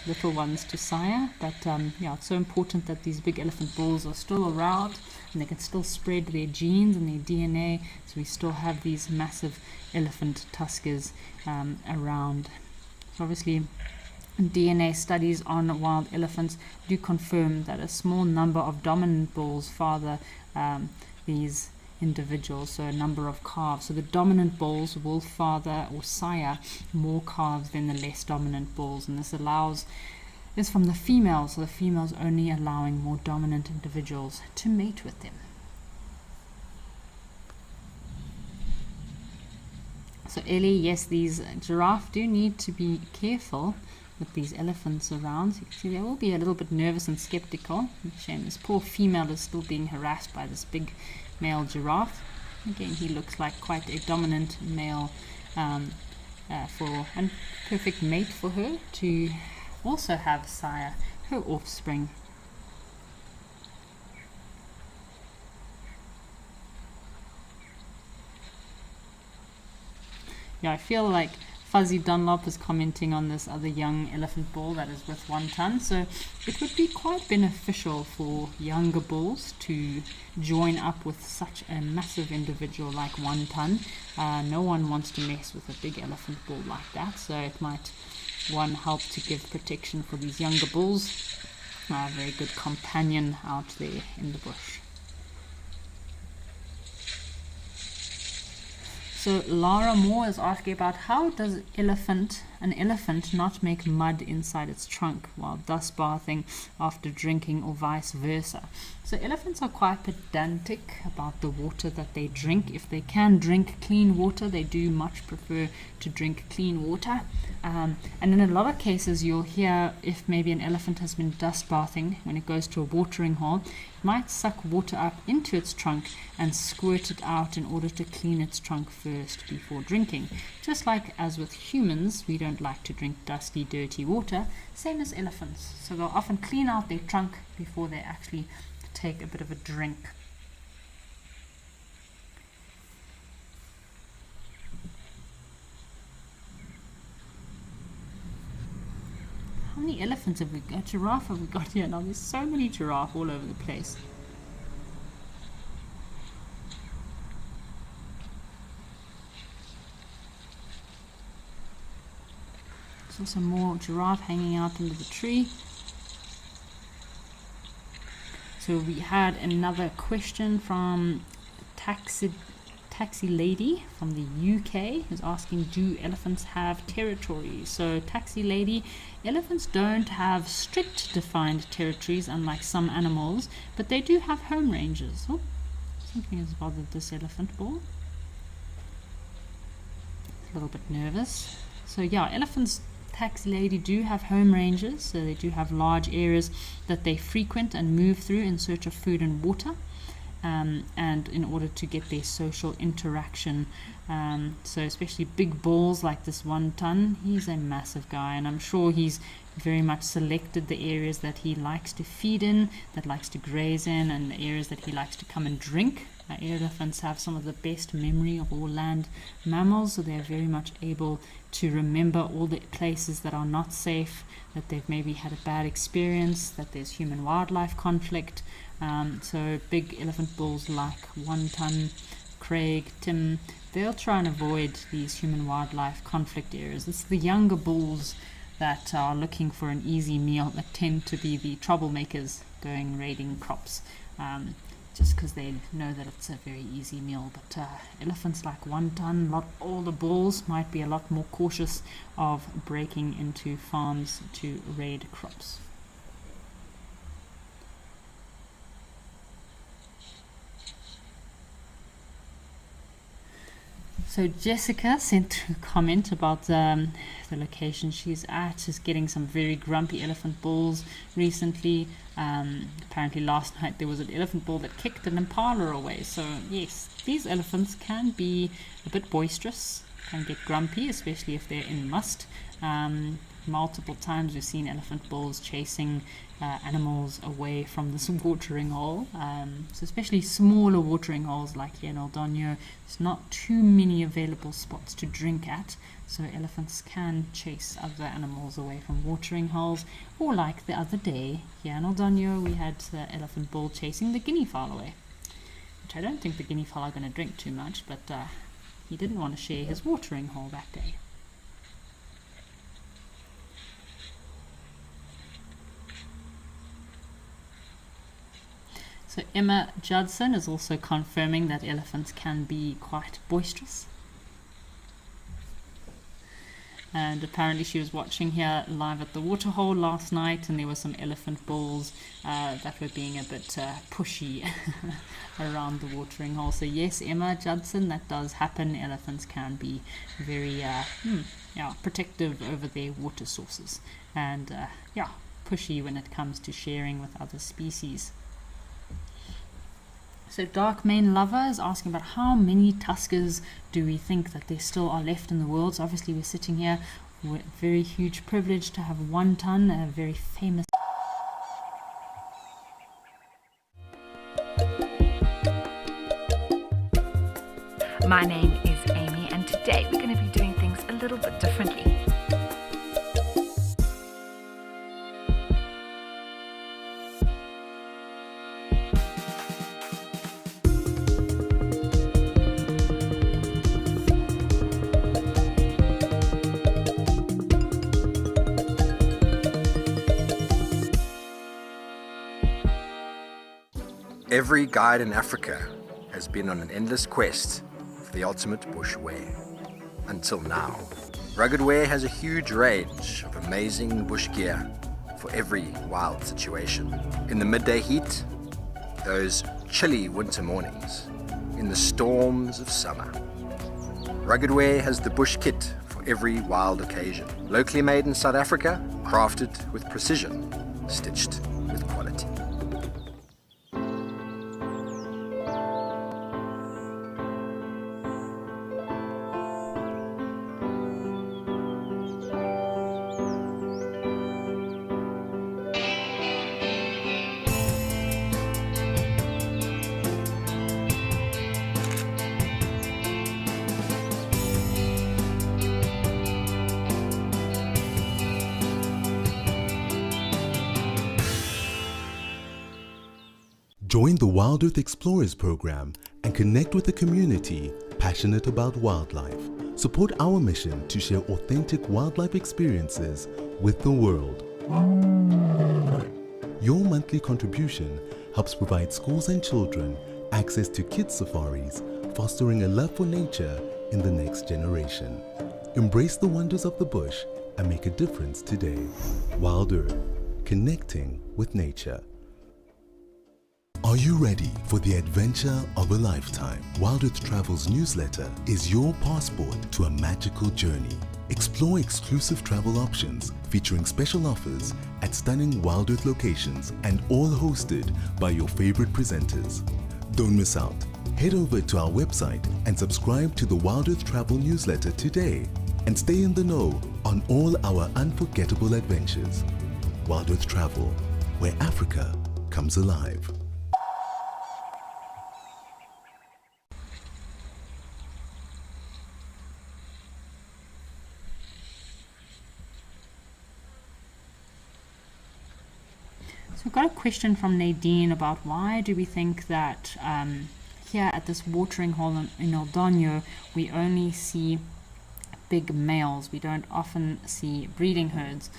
little ones to sire, but yeah, it's so important that these big elephant bulls are still around and they can still spread their genes and their DNA, so we still have these massive elephant tuskers around. So obviously DNA studies on wild elephants do confirm that a small number of dominant bulls father these individuals, so a number of calves. So the dominant bulls will father or sire more calves than the less dominant bulls, and this is from the females, so the females only allowing more dominant individuals to mate with them. So Ellie, yes, these giraffe do need to be careful with these elephants around. So you can see they will be a little bit nervous and skeptical. Shame this poor female is still being harassed by this big male giraffe. Again, he looks like quite a dominant male and perfect mate for her to also have sire her offspring. Yeah, I feel like Fuzzy Dunlop is commenting on this other young elephant bull that is with 1 ton. So it would be quite beneficial for younger bulls to join up with such a massive individual like 1 ton. No one wants to mess with a big elephant bull like that. So it might, one, help to give protection for these younger bulls. A very good companion out there in the bush. So Lara Moore is asking about how does an elephant not make mud inside its trunk while dust bathing after drinking, or vice versa. So elephants are quite pedantic about the water that they drink. If they can drink clean water, they do much prefer to drink clean water. And in a lot of cases you'll hear, if maybe an elephant has been dust bathing, when it goes to a watering hole, it might suck water up into its trunk and squirt it out in order to clean its trunk first before drinking. Just like as with humans, we don't like to drink dusty, dirty water, same as elephants. So they'll often clean out their trunk before they actually take a bit of a drink. How many elephants have we got? Giraffe have we got here? Now there's so many giraffe all over the place. There's also more giraffe hanging out under the tree. So we had another question from Taxi Lady from the UK, who's asking, do elephants have territories? So Taxi Lady, elephants don't have strict defined territories unlike some animals, but they do have home ranges. Oh, something has bothered this elephant ball. A little bit nervous. So yeah, elephants, Taxi Lady, do have home ranges, so they do have large areas that they frequent and move through in search of food and water. And in order to get their social interaction. So especially big bulls like this 1 ton, he's a massive guy, and I'm sure he's very much selected the areas that he likes to feed in, that likes to graze in, and the areas that he likes to come and drink. Elephants have some of the best memory of all land mammals, so they're very much able to remember all the places that are not safe, that they've maybe had a bad experience, that there's human-wildlife conflict. So big elephant bulls like 1 ton, Craig, Tim, they'll try and avoid these human-wildlife conflict areas. It's the younger bulls that are looking for an easy meal that tend to be the troublemakers going raiding crops, just because they know that it's a very easy meal. But elephants like 1 ton, a lot older bulls, might be a lot more cautious of breaking into farms to raid crops. So Jessica sent a comment about the location she's at. She's getting some very grumpy elephant bulls recently. Apparently last night there was an elephant bull that kicked an impala away. So yes, these elephants can be a bit boisterous, can get grumpy, especially if they're in must. Multiple times we've seen elephant bulls chasing animals away from this watering hole. So especially smaller watering holes like here in El Doño, there's not too many available spots to drink at, so elephants can chase other animals away from watering holes. Or like the other day here in El Doño, we had the elephant bull chasing the guinea fowl away, which I don't think the guinea fowl are going to drink too much, but he didn't want to share his watering hole that day. So Emma Judson is also confirming that elephants can be quite boisterous. And apparently she was watching here live at the waterhole last night, and there were some elephant bulls that were being a bit pushy around the watering hole. So yes, Emma Judson, that does happen. Elephants can be very protective over their water sources, and pushy when it comes to sharing with other species. So Dark Mane Lover is asking about how many tuskers do we think that there still are left in the world. So obviously we're sitting here with very huge privilege to have 1 ton, a very famous. My name is Amy, and today we're going to be doing things a little bit differently. Every guide in Africa has been on an endless quest for the ultimate bush wear. Until now. Rugged Wear has a huge range of amazing bush gear for every wild situation. In the midday heat, those chilly winter mornings, in the storms of summer. Rugged Wear has the bush kit for every wild occasion. Locally made in South Africa, crafted with precision, stitched with quality. Join the Wild Earth Explorers program and connect with a community passionate about wildlife. Support our mission to share authentic wildlife experiences with the world. Your monthly contribution helps provide schools and children access to kids' safaris, fostering a love for nature in the next generation. Embrace the wonders of the bush and make a difference today. Wild Earth, connecting with nature. Are you ready for the adventure of a lifetime? Wild Earth Travel's newsletter is your passport to a magical journey. Explore exclusive travel options featuring special offers at stunning Wild Earth locations and all hosted by your favorite presenters. Don't miss out. Head over to our website and subscribe to the Wild Earth Travel newsletter today and stay in the know on all our unforgettable adventures. Wild Earth Travel, where Africa comes alive. So we've got a question from Nadine about why do we think that here at this watering hole in Aldonio we only see big males. We don't often see breeding herds.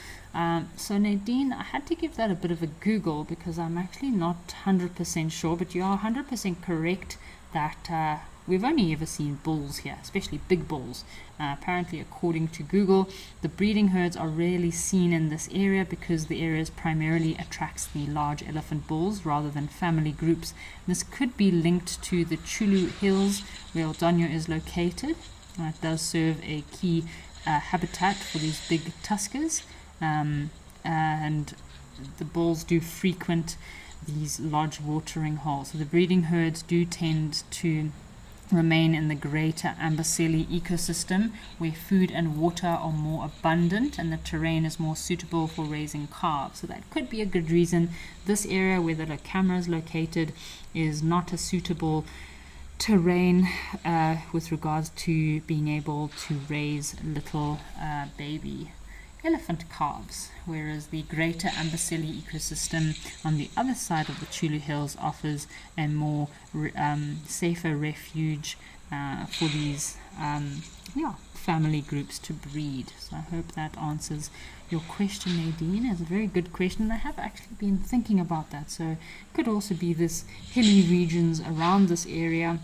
So Nadine, I had to give that a bit of a Google because I'm actually not 100% sure, but you are 100% correct that we've only ever seen bulls here, especially big bulls. Apparently, according to Google, the breeding herds are rarely seen in this area because the area primarily attracts the large elephant bulls rather than family groups. This could be linked to the Chulu Hills where Aldonio is located. It does serve a key habitat for these big tuskers, and the bulls do frequent these large watering holes. So the breeding herds do tend to remain in the greater Amboseli ecosystem where food and water are more abundant and the terrain is more suitable for raising calves. So that could be a good reason. This area where the camera is located is not a suitable terrain with regards to being able to raise little baby elephant calves, whereas the greater Amboseli ecosystem on the other side of the Chulu Hills offers a more safer refuge for these family groups to breed. So I hope that answers your question, Nadine. It's a very good question. I have actually been thinking about that. So it could also be this hilly regions around this area.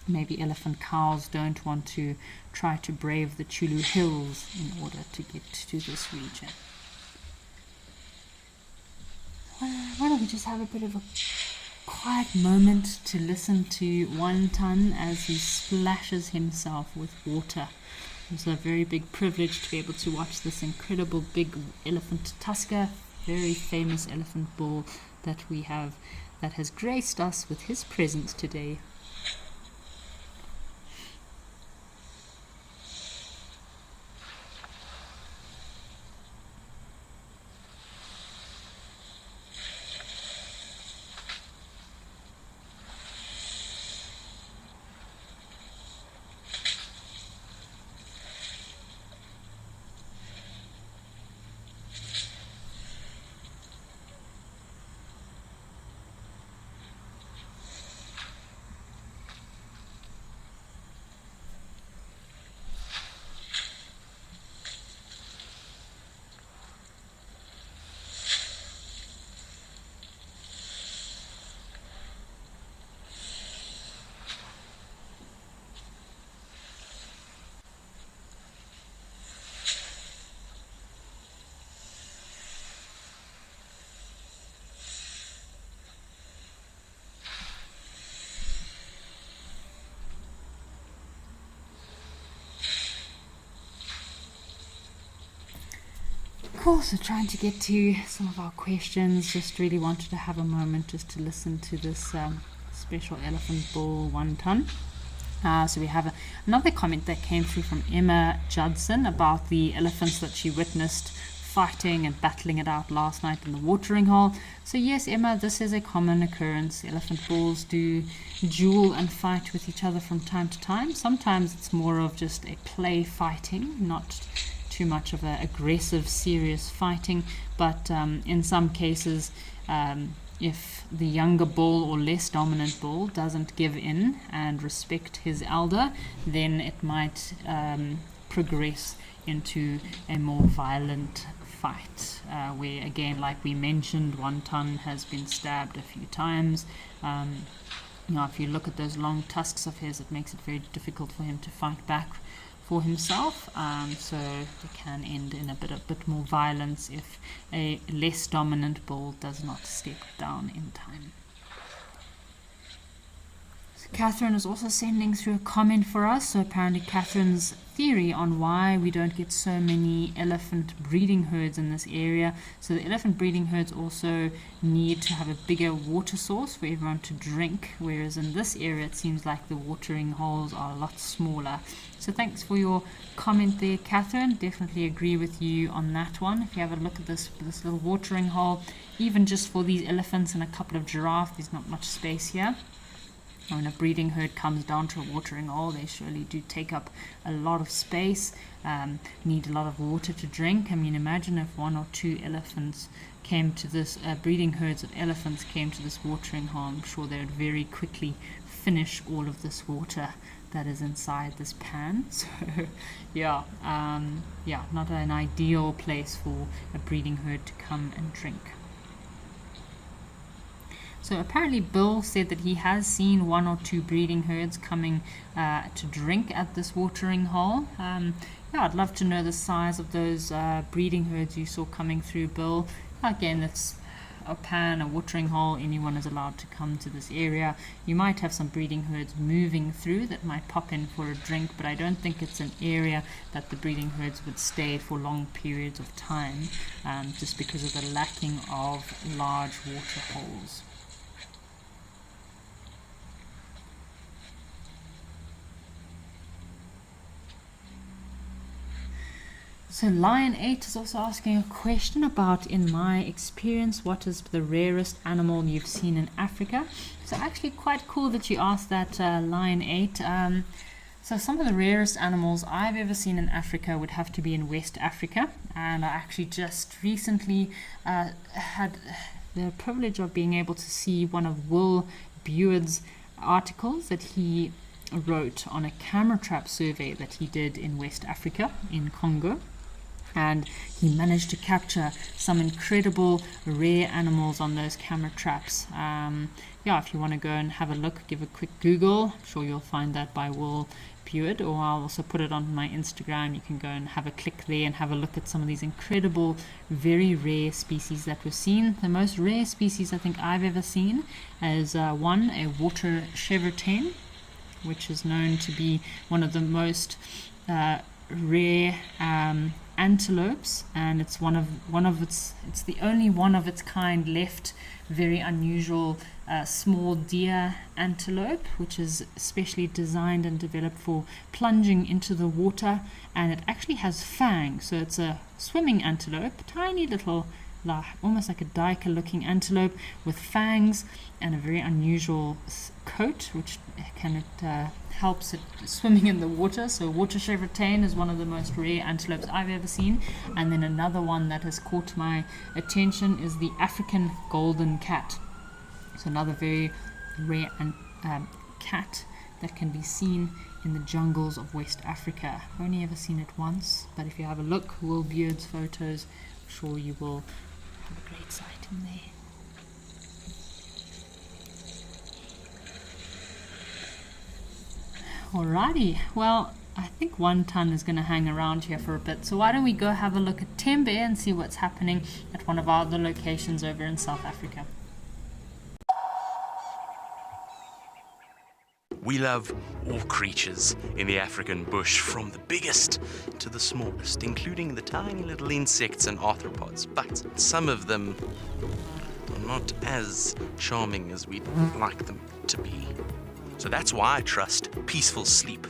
Maybe elephant cows don't want to try to brave the Chulu Hills in order to get to this region. Why don't we just have a bit of a quiet moment to listen to One Ton as he splashes himself with water. It's a very big privilege to be able to watch this incredible big elephant tusker, very famous elephant bull that we have, that has graced us with his presence today. Cool, so trying to get to some of our questions. Just really wanted to have a moment just to listen to this special elephant bull 1 ton. So we have another comment that came through from Emma Judson about the elephants that she witnessed fighting and battling it out last night in the watering hole. So yes, Emma, this is a common occurrence. Elephant bulls do duel and fight with each other from time to time. Sometimes it's more of just a play fighting, not too much of a aggressive, serious fighting, but in some cases, if the younger bull or less dominant bull doesn't give in and respect his elder, then it might progress into a more violent fight, where again, like we mentioned, 1 ton has been stabbed a few times. If you look at those long tusks of his, it makes it very difficult for him to fight back for himself, so it can end in a bit more violence if a less dominant bull does not step down in time. So Catherine is also sending through a comment for us. So apparently Catherine's theory on why we don't get so many elephant breeding herds in this area. So the elephant breeding herds also need to have a bigger water source for everyone to drink, whereas in this area it seems like the watering holes are a lot smaller. So thanks for your comment there, Catherine. Definitely agree with you on that one. If you have a look at this little watering hole, even just for these elephants and a couple of giraffes, there's not much space here. When a breeding herd comes down to a watering hole, they surely do take up a lot of space, need a lot of water to drink. I mean, imagine if 1 or 2 elephants came to this, breeding herds of elephants came to this watering hole. I'm sure they would very quickly finish all of this water that is inside this pan. So yeah, not an ideal place for a breeding herd to come and drink. So apparently Bill said that he has seen 1 or 2 breeding herds coming to drink at this watering hole. I'd love to know the size of those breeding herds you saw coming through, Bill. Again, it's a pan, a watering hole, anyone is allowed to come to this area. You might have some breeding herds moving through that might pop in for a drink, but I don't think it's an area that the breeding herds would stay for long periods of time, just because of the lacking of large water holes. So Lion 8 is also asking a question about, in my experience, what is the rarest animal you've seen in Africa? So actually quite cool that you asked that, Lion 8. So some of the rarest animals I've ever seen in Africa would have to be in West Africa, and I actually just recently had the privilege of being able to see one of Will Buerd's articles that he wrote on a camera trap survey that he did in West Africa, in Congo. And he managed to capture some incredible rare animals on those camera traps. If you want to go and have a look, give a quick Google. I'm sure you'll find that by Will Buerd, or I'll also put it on my Instagram. You can go and have a click there and have a look at some of these incredible, very rare species that we've seen. The most rare species I think I've ever seen is one, a water chevrotain, which is known to be one of the most rare antelopes, and it's it's the only one of its kind left. Very unusual small deer antelope, which is especially designed and developed for plunging into the water, and it actually has fangs. So it's a swimming antelope, tiny little, almost like a duiker looking antelope with fangs and a very unusual coat, which helps it swimming in the water. So water chevrotain is one of the most rare antelopes I've ever seen. And then another one that has caught my attention is the African golden cat. So another very rare cat that can be seen in the jungles of West Africa. I've only ever seen it once, but if you have a look, Will Buerd's photos, I'm sure you will have a great sight in there. Alrighty, well, I think 1 ton is going to hang around here for a bit, so why don't we go have a look at Tembe and see what's happening at one of our other locations over in South Africa. We love all creatures in the African bush, from the biggest to the smallest, including the tiny little insects and arthropods. But some of them are not as charming as we'd like them to be. So that's why I trust peaceful sleep.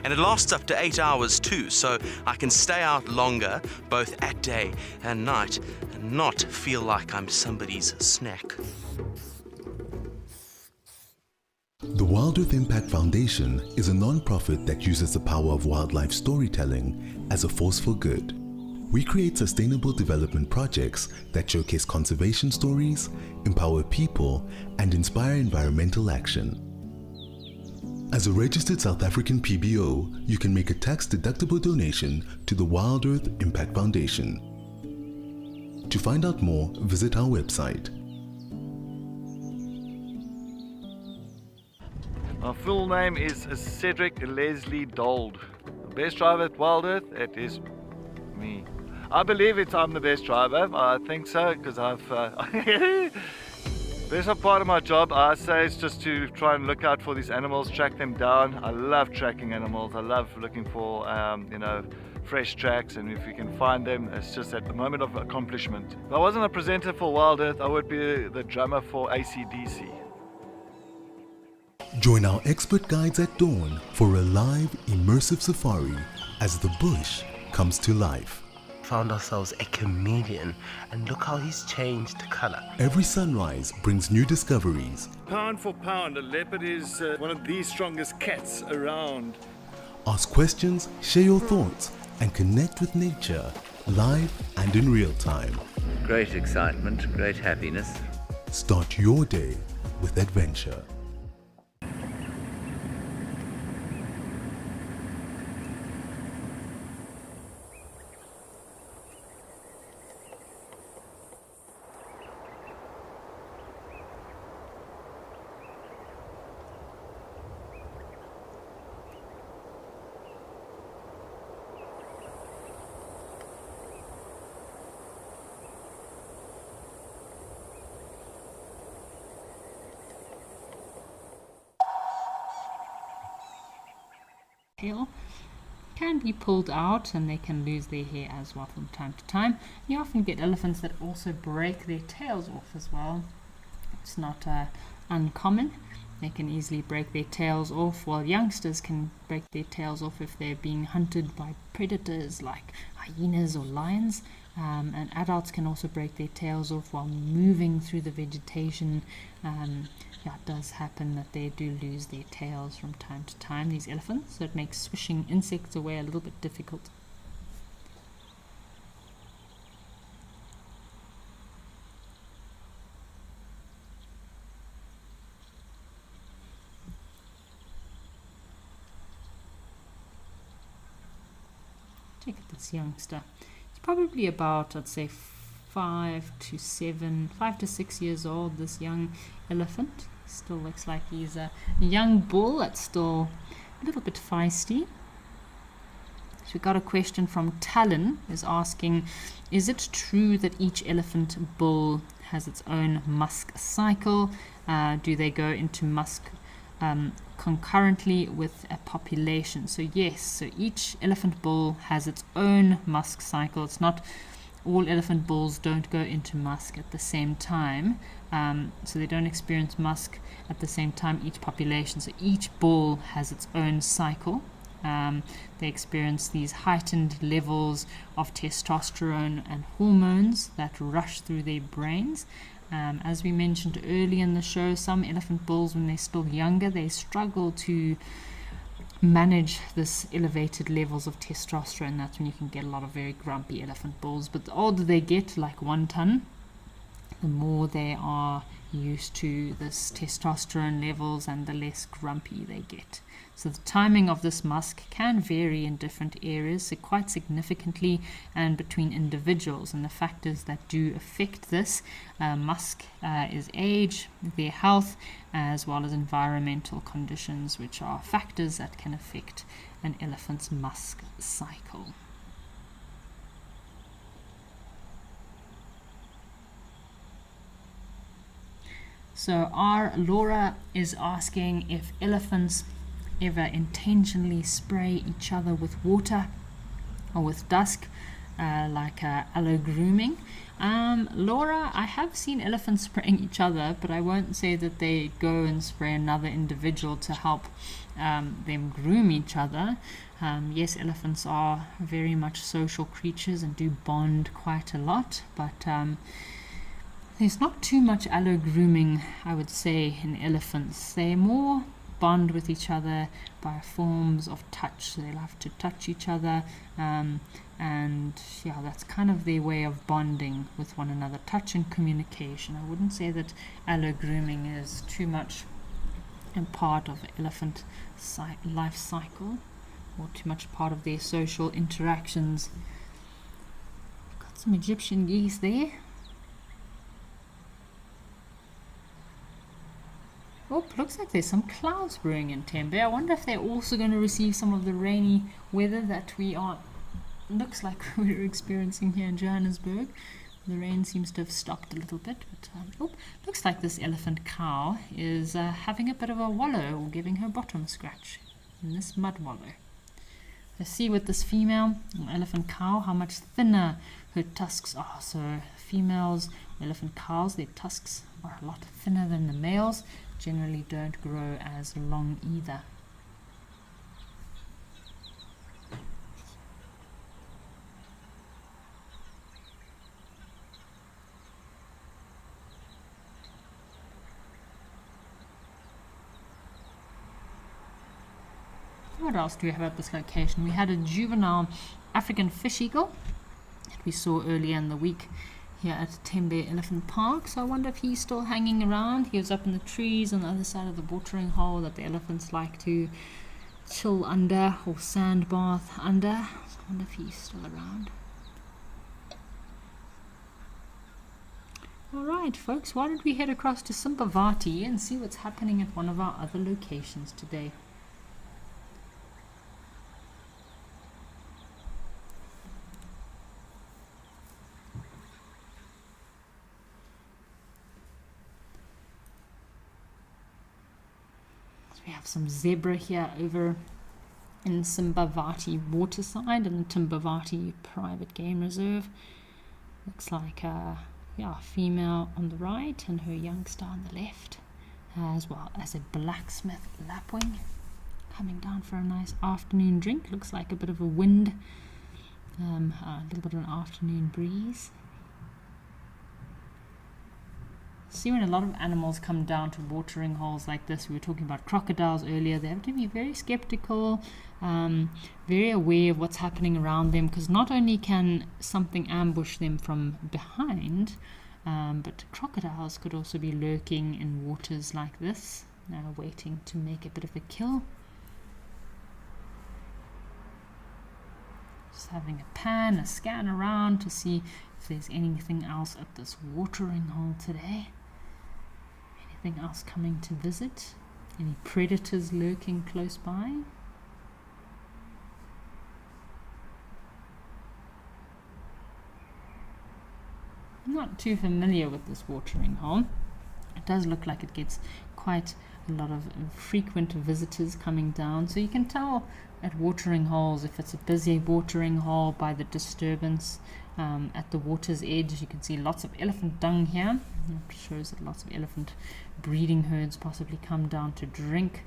And it lasts up to 8 hours too, so I can stay out longer, both at day and night, and not feel like I'm somebody's snack. The Wild Earth Impact Foundation is a non-profit that uses the power of wildlife storytelling as a force for good. We create sustainable development projects that showcase conservation stories, empower people, and inspire environmental action. As a registered South African PBO, you can make a tax-deductible donation to the Wild Earth Impact Foundation. To find out more, visit our website. My full name is Cedric Leslie Dold. The best driver at Wild Earth, it is me. I believe I'm the best driver. I think so, because best part of my job, I say, is just to try and look out for these animals, track them down. I love tracking animals. I love looking for, fresh tracks, and if you can find them, it's just at the moment of accomplishment. If I wasn't a presenter for Wild Earth, I would be the drummer for AC/DC. Join our expert guides at dawn for a live, immersive safari as the bush comes to life. Found ourselves a chameleon, and look how he's changed color. Every sunrise brings new discoveries. Pound for pound, a leopard is one of the strongest cats around. Ask questions, share your thoughts, and connect with nature, live and in real time. Great excitement, great happiness. Start your day with adventure. Tail can be pulled out, and they can lose their hair as well from time to time. You often get elephants that also break their tails off as well. It's not uncommon. They can easily break their tails off, while youngsters can break their tails off if they're being hunted by predators like hyenas or lions. And adults can also break their tails off while moving through the vegetation. It does happen that they do lose their tails from time to time, these elephants, so it makes swishing insects away a little bit difficult. Check out this youngster. It's probably about, I'd say, 5 to 6 years old, this young elephant. Still looks like he's a young bull that's still a little bit feisty. So we got a question from Talon, is asking, is it true that each elephant bull has its own musk cycle? Do they go into musk concurrently with a population? So yes, so each elephant bull has its own musk cycle. It's not all elephant bulls don't go into musk at the same time, so they don't experience musk at the same time, each population. So each bull has its own cycle. They experience these heightened levels of testosterone and hormones that rush through their brains. As we mentioned early in the show, some elephant bulls, when they're still younger, they struggle to manage this elevated levels of testosterone. That's when you can get a lot of very grumpy elephant bulls. But the older they get, like 1 ton, the more they are used to this testosterone levels and the less grumpy they get. So the timing of this musk can vary in different areas, so quite significantly, and between individuals. And the factors that do affect this musk is age, their health, as well as environmental conditions, which are factors that can affect an elephant's musk cycle. So our Laura is asking if elephants ever intentionally spray each other with water or with dusk, like aloe grooming. Laura, I have seen elephants spraying each other, but I won't say that they go and spray another individual to help them groom each other. Yes, elephants are very much social creatures and do bond quite a lot, but there's not too much aloe grooming, I would say, in elephants. They more bond with each other by forms of touch. So they'll have to touch each other, and yeah, that's kind of their way of bonding with one another. Touch and communication. I wouldn't say that aloe grooming is too much a part of elephant life cycle, or too much part of their social interactions. Got some Egyptian geese there. Oh, looks like there's some clouds brewing in Tembe. I wonder if they're also going to receive some of the rainy weather that looks like we're experiencing here in Johannesburg. The rain seems to have stopped a little bit, but looks like this elephant cow is having a bit of a wallow, or giving her bottom a scratch in this mud wallow. Let's see with this female elephant cow how much thinner her tusks are. So females, elephant cows, their tusks are a lot thinner than the males. Generally don't grow as long either. What else do we have at this location? We had a juvenile African fish eagle that we saw earlier in the week here at Tembe Elephant Park. So I wonder if he's still hanging around. He was up in the trees on the other side of the watering hole that the elephants like to chill under, or sand bath under. So I wonder if he's still around. Alright folks, why don't we head across to Simpavati and see what's happening at one of our other locations today. We have some zebra here over in Simpavati waterside in the Timbavati private game reserve. Looks like a female on the right and her youngster on the left, as well as a blacksmith lapwing coming down for a nice afternoon drink. Looks like a bit of a wind, a little bit of an afternoon breeze. See, when a lot of animals come down to watering holes like this, we were talking about crocodiles earlier, they have to be very skeptical, very aware of what's happening around them, because not only can something ambush them from behind, but crocodiles could also be lurking in waters like this, waiting to make a bit of a kill. Just having a scan around to see if there's anything else at this watering hole today. Anything else coming to visit? Any predators lurking close by? I'm not too familiar with this watering hole. It does look like it gets quite a lot of frequent visitors coming down, so you can tell at watering holes if it's a busy watering hole by the disturbance at the water's edge. You can see lots of elephant dung here. It shows that lots of elephant breeding herds possibly come down to drink.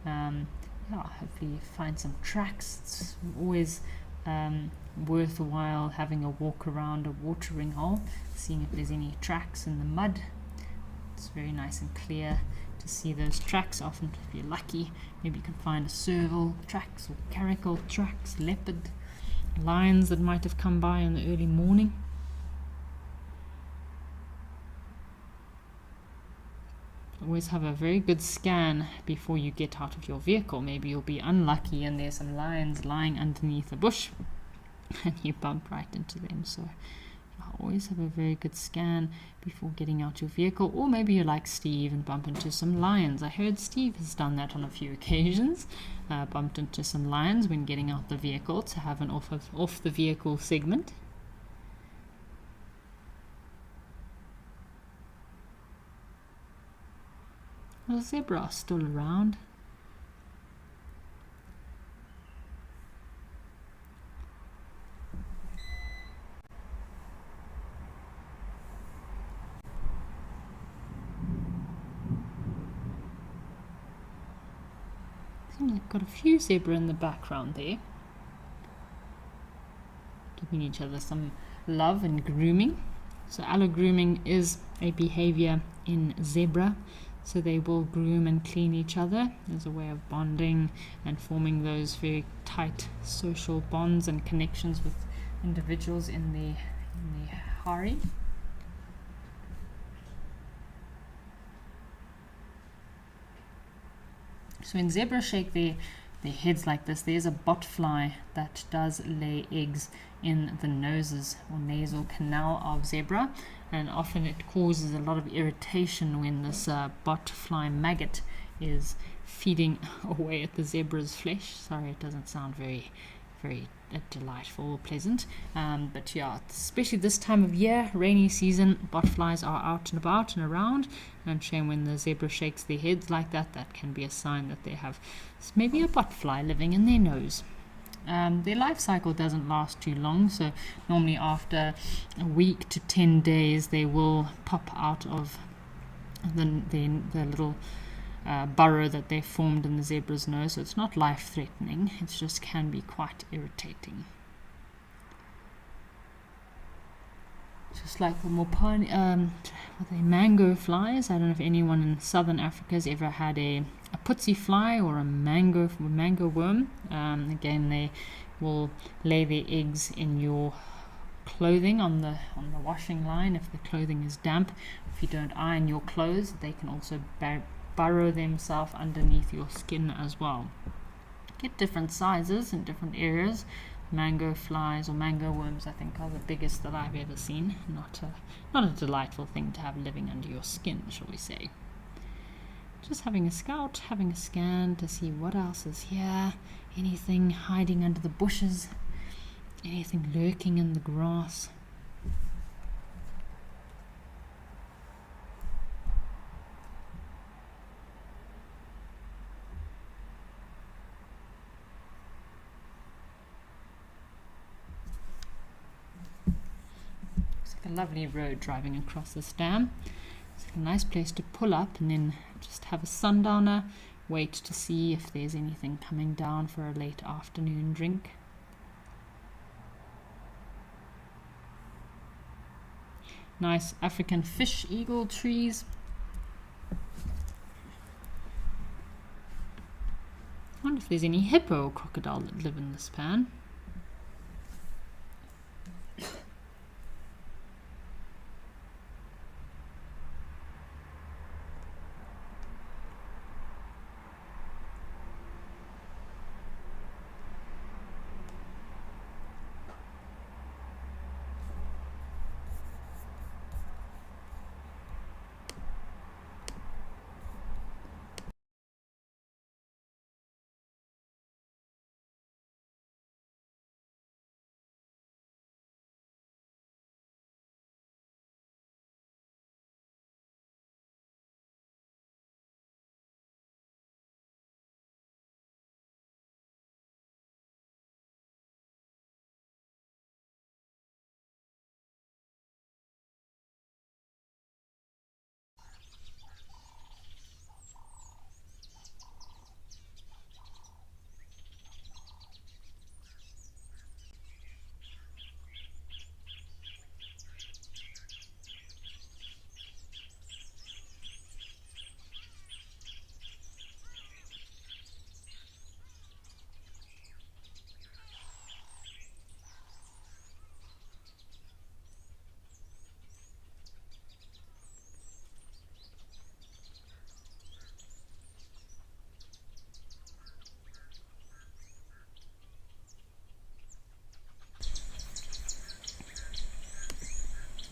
Hopefully find some tracks. It's always worthwhile having a walk around a watering hole, seeing if there's any tracks in the mud. It's very nice and clear to see those tracks. Often if you're lucky, maybe you can find a serval tracks or caracal tracks, leopard, lions that might have come by in the early morning. Always have a very good scan before you get out of your vehicle. Maybe you'll be unlucky and there's some lions lying underneath a bush and you bump right into them. So always have a very good scan before getting out your vehicle. Or maybe you're like Steve and bump into some lions. I heard Steve has done that on a few occasions, bumped into some lions when getting out the vehicle to have an off the vehicle segment. The zebra are still around. Seems like got a few zebra in the background there, giving each other some love and grooming. So allo-grooming is a behavior in zebra. So they will groom and clean each other as a way of bonding and forming those very tight social bonds and connections with individuals in the hari. So when zebra shake their heads like this, there's a botfly that does lay eggs in the noses or nasal canal of zebra, and often it causes a lot of irritation when this botfly maggot is feeding away at the zebra's flesh. Sorry, it doesn't sound very delightful or pleasant, but yeah, especially this time of year, rainy season, botflies are out and about and around, and shame when the zebra shakes their heads like that. That can be a sign that they have maybe a botfly living in their nose. Their life cycle doesn't last too long, so normally after a week to 10 days they will pop out of the little burrow that they formed in the zebra's nose. So it's not life-threatening, it just can be quite irritating. Just like the mango flies. I don't know if anyone in southern Africa has ever had a pootsie fly or a mango worm. Again, they will lay their eggs in your clothing on the washing line if the clothing is damp. If you don't iron your clothes, they can also burrow themselves underneath your skin as well. Get different sizes in different areas. Mango flies or mango worms, I think, are the biggest that I've ever seen. Not a delightful thing to have living under your skin, shall we say. Just having a scout, having a scan to see what else is here. Anything hiding under the bushes, anything lurking in the grass. A lovely road driving across this dam. It's a nice place to pull up and then just have a sundowner, wait to see if there's anything coming down for a late afternoon drink. Nice African fish eagle trees. I wonder if there's any hippo or crocodile that live in this pan.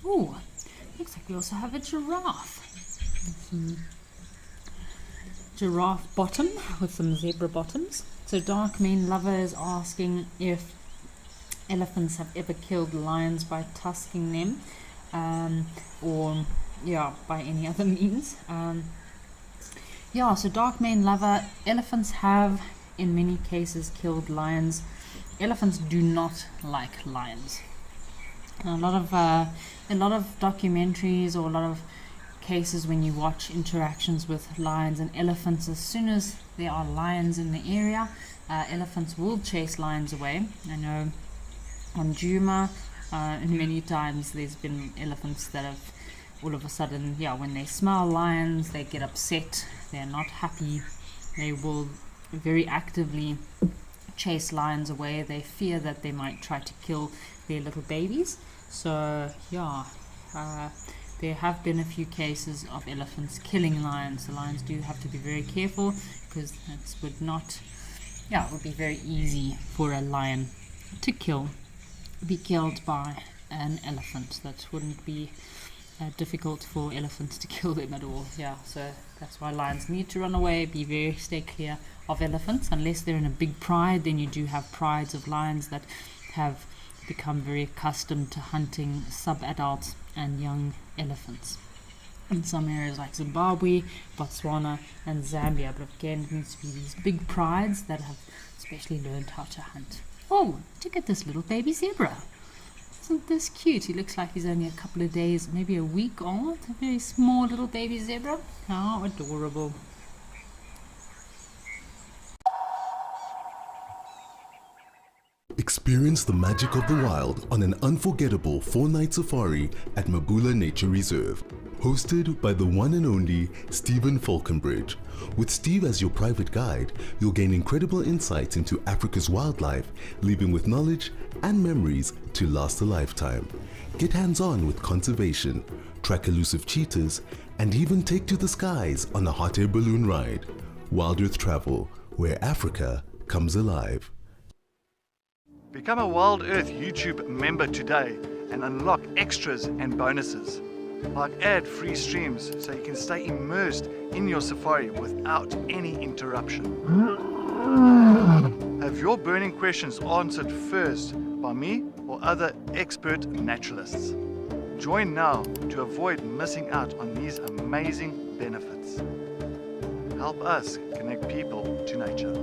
Oh, looks like we also have a giraffe. Giraffe bottom with some zebra bottoms. So Dark Mane Lover is asking if elephants have ever killed lions by tusking them, or by any other means. yeah, so dark mane lover, elephants have in many cases killed lions. Elephants do not like lions. A lot of documentaries or a lot of cases when you watch interactions with lions and elephants, as soon as there are lions in the area, elephants will chase lions away. I know on Juma, many times there's been elephants that have all of a sudden, when they smell lions, they get upset, they're not happy, they will very actively chase lions away. They fear that they might try to kill their little babies. So there have been a few cases of elephants killing lions. The lions do have to be very careful, because it would be very easy for a lion to be killed by an elephant. That wouldn't be difficult for elephants to kill them at all. So that's why lions need to run away, stay clear of elephants, unless they're in a big pride. Then you do have prides of lions that have become very accustomed to hunting sub-adult and young elephants in some areas like Zimbabwe, Botswana and Zambia. But again, it needs to be these big prides that have especially learned how to hunt. Oh, look at this little baby zebra. Isn't this cute? He looks like he's only a couple of days, maybe a week old. A very small little baby zebra. How adorable. Experience the magic of the wild on an unforgettable 4-night safari at Mabula Nature Reserve, hosted by the one and only Stephen Falconbridge. With Steve as your private guide, you'll gain incredible insights into Africa's wildlife, leaving with knowledge and memories to last a lifetime. Get hands-on with conservation, track elusive cheetahs, and even take to the skies on a hot air balloon ride. Wild Earth Travel, where Africa comes alive. Become a Wild Earth YouTube member today and unlock extras and bonuses, like ad-free streams so you can stay immersed in your safari without any interruption. Have your burning questions answered first by me or other expert naturalists. Join now to avoid missing out on these amazing benefits. Help us connect people to nature.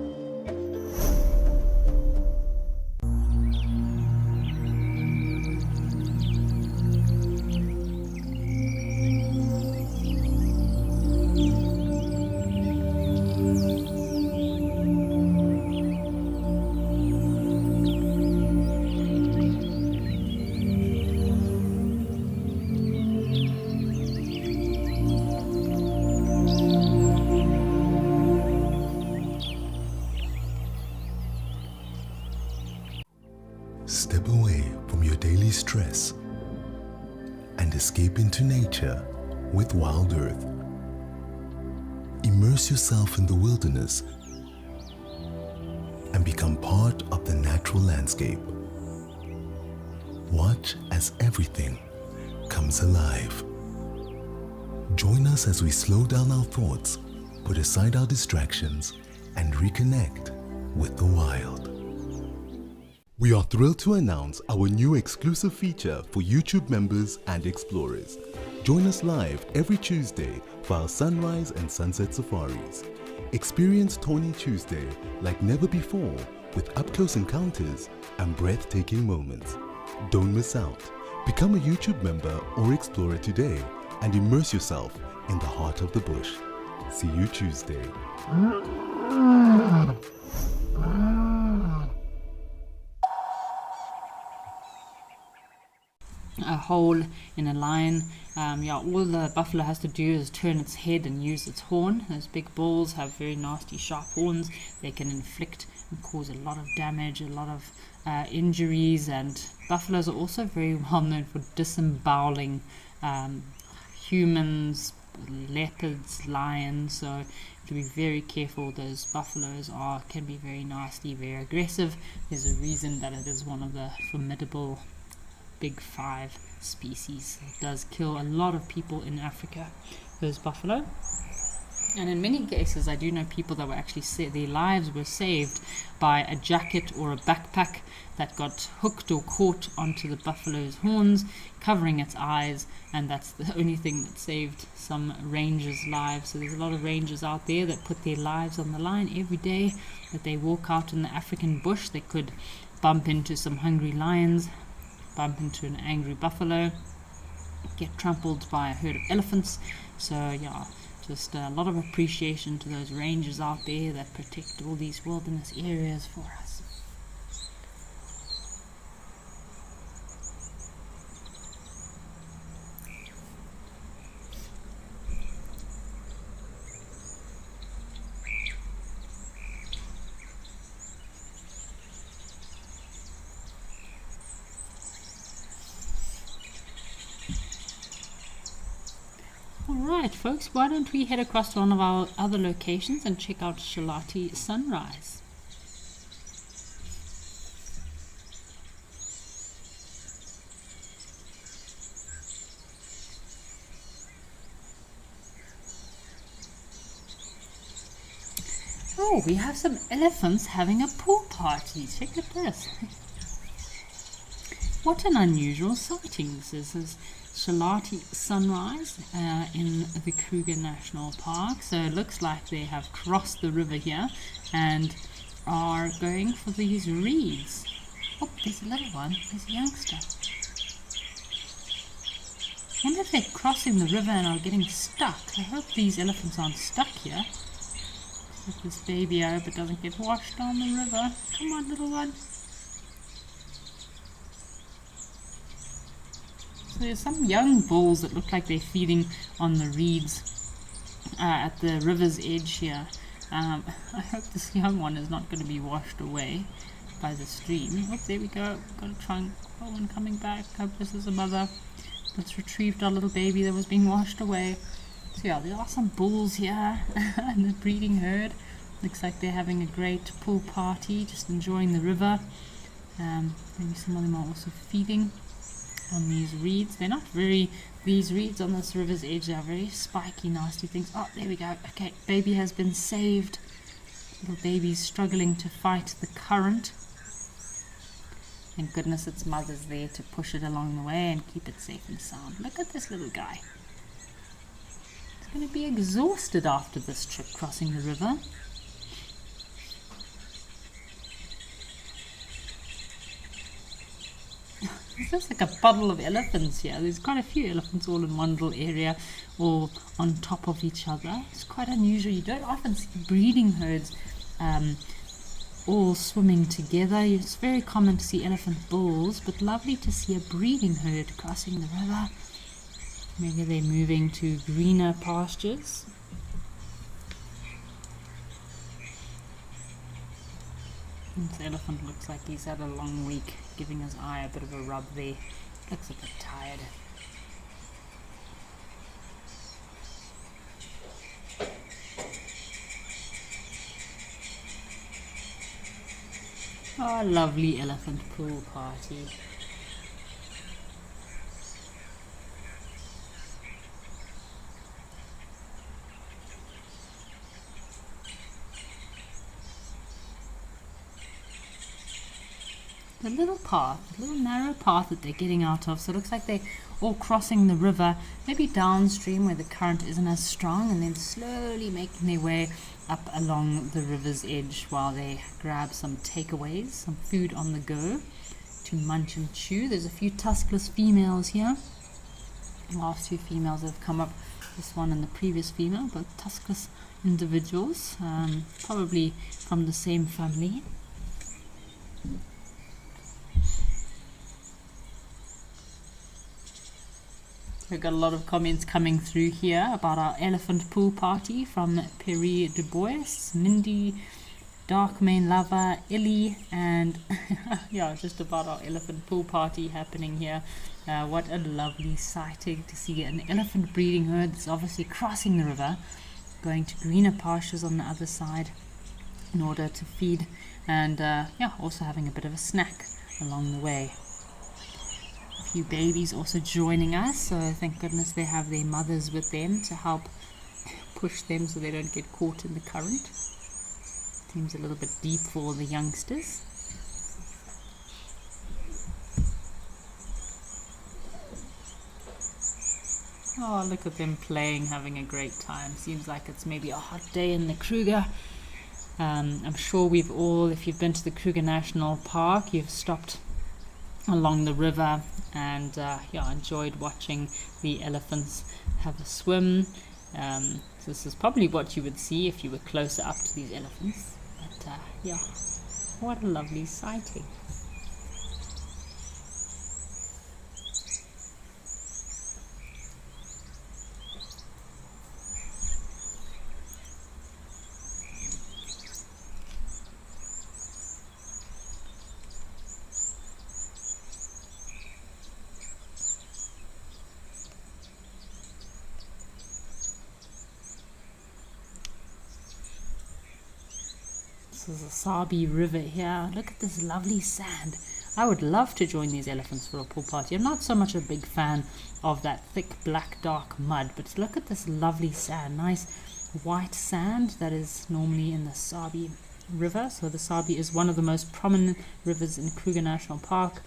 Step away from your daily stress and escape into nature with Wild Earth. Immerse yourself in the wilderness and become part of the natural landscape. Watch as everything comes alive. Join us as we slow down our thoughts, put aside our distractions, and reconnect with the wild. We are thrilled to announce our new exclusive feature for YouTube members and explorers. Join us live every Tuesday for our sunrise and sunset safaris. Experience Tawny Tuesday like never before, with up-close encounters and breathtaking moments. Don't miss out. Become a YouTube member or explorer today and immerse yourself in the heart of the bush. See you Tuesday. A hole in a lion. All the buffalo has to do is turn its head and use its horn. Those big bulls have very nasty sharp horns. They can inflict and cause a lot of damage, a lot of injuries, and buffaloes are also very well known for disemboweling humans, leopards, lions. So you have to be very careful. Those buffaloes can be very nasty, very aggressive. There's a reason that it is one of the formidable big 5 species. It does kill a lot of people in Africa, those buffalo. And in many cases, I do know people that were actually their lives were saved by a jacket or a backpack that got hooked or caught onto the buffalo's horns, covering its eyes, and that's the only thing that saved some rangers' lives. So there's a lot of rangers out there that put their lives on the line every day that they walk out in the African bush. They could bump into some hungry lions, bump into an angry buffalo, get trampled by a herd of elephants. So yeah, just a lot of appreciation to those rangers out there that protect all these wilderness areas for us. Alright folks, why don't we head across to one of our other locations and check out Shalati Sunrise. Oh, we have some elephants having a pool party. Check out this. What an unusual sighting. This is Shalati Sunrise in the Kruger National Park. So it looks like they have crossed the river here and are going for these reeds. Oh, there's a little one. There's a youngster. I wonder if they're crossing the river and are getting stuck. I hope these elephants aren't stuck here. Let this baby out but doesn't get washed down the river. Come on, little one. So there's some young bulls that look like they're feeding on the reeds at the river's edge here. I hope this young one is not going to be washed away by the stream. Oh, there we go. Got a trunk. Oh, one coming back. Hope this is a mother that's retrieved our little baby that was being washed away. So yeah, there are some bulls here and the breeding herd. Looks like they're having a great pool party, just enjoying the river. Maybe some of them are also feeding on these reeds. They're not very, these reeds on this river's edge are very spiky, nasty things. Oh, there we go. Okay, baby has been saved. Little baby's struggling to fight the current. Thank goodness its mother's there to push it along the way and keep it safe and sound. Look at this little guy. He's going to be exhausted after this trip crossing the river. There's like a puddle of elephants here. There's quite a few elephants all in one little area, all on top of each other. It's quite unusual. You don't often see breeding herds all swimming together. It's very common to see elephant bulls, but lovely to see a breeding herd crossing the river. Maybe they're moving to greener pastures. This elephant looks like he's had a long week, giving his eye a bit of a rub there. Looks a bit tired. Oh, lovely elephant pool party. The little path, the little narrow path that they're getting out of, so it looks like they're all crossing the river, maybe downstream where the current isn't as strong, and then slowly making their way up along the river's edge while they grab some takeaways, some food on the go to munch and chew. There's a few tuskless females here. The last two females that have come up, this one and the previous female, both tuskless individuals, probably from the same family. We've got a lot of comments coming through here about our elephant pool party from Perry Du Bois, Mindy, Dark Main Lover, Illy, and yeah, just about our elephant pool party happening here. What a lovely sighting to see an elephant breeding herd that's obviously crossing the river, going to greener pastures on the other side in order to feed, and yeah, also having a bit of a snack along the way. Few babies also joining us, so thank goodness they have their mothers with them to help push them so they don't get caught in the current. Seems a little bit deep for the youngsters. Oh, look at them playing, having a great time. Seems like it's maybe a hot day in the Kruger. I'm sure we've all, if you've been to the Kruger National Park, you've stopped along the river and enjoyed watching the elephants have a swim. So this is probably what you would see if you were closer up to these elephants. But what a lovely sighting. This is the Sabi River here. Look at this lovely sand. I would love to join these elephants for a pool party. I'm not so much a big fan of that thick black dark mud, but look at this lovely sand. Nice white sand that is normally in the Sabi River. So the Sabi is one of the most prominent rivers in Kruger National Park.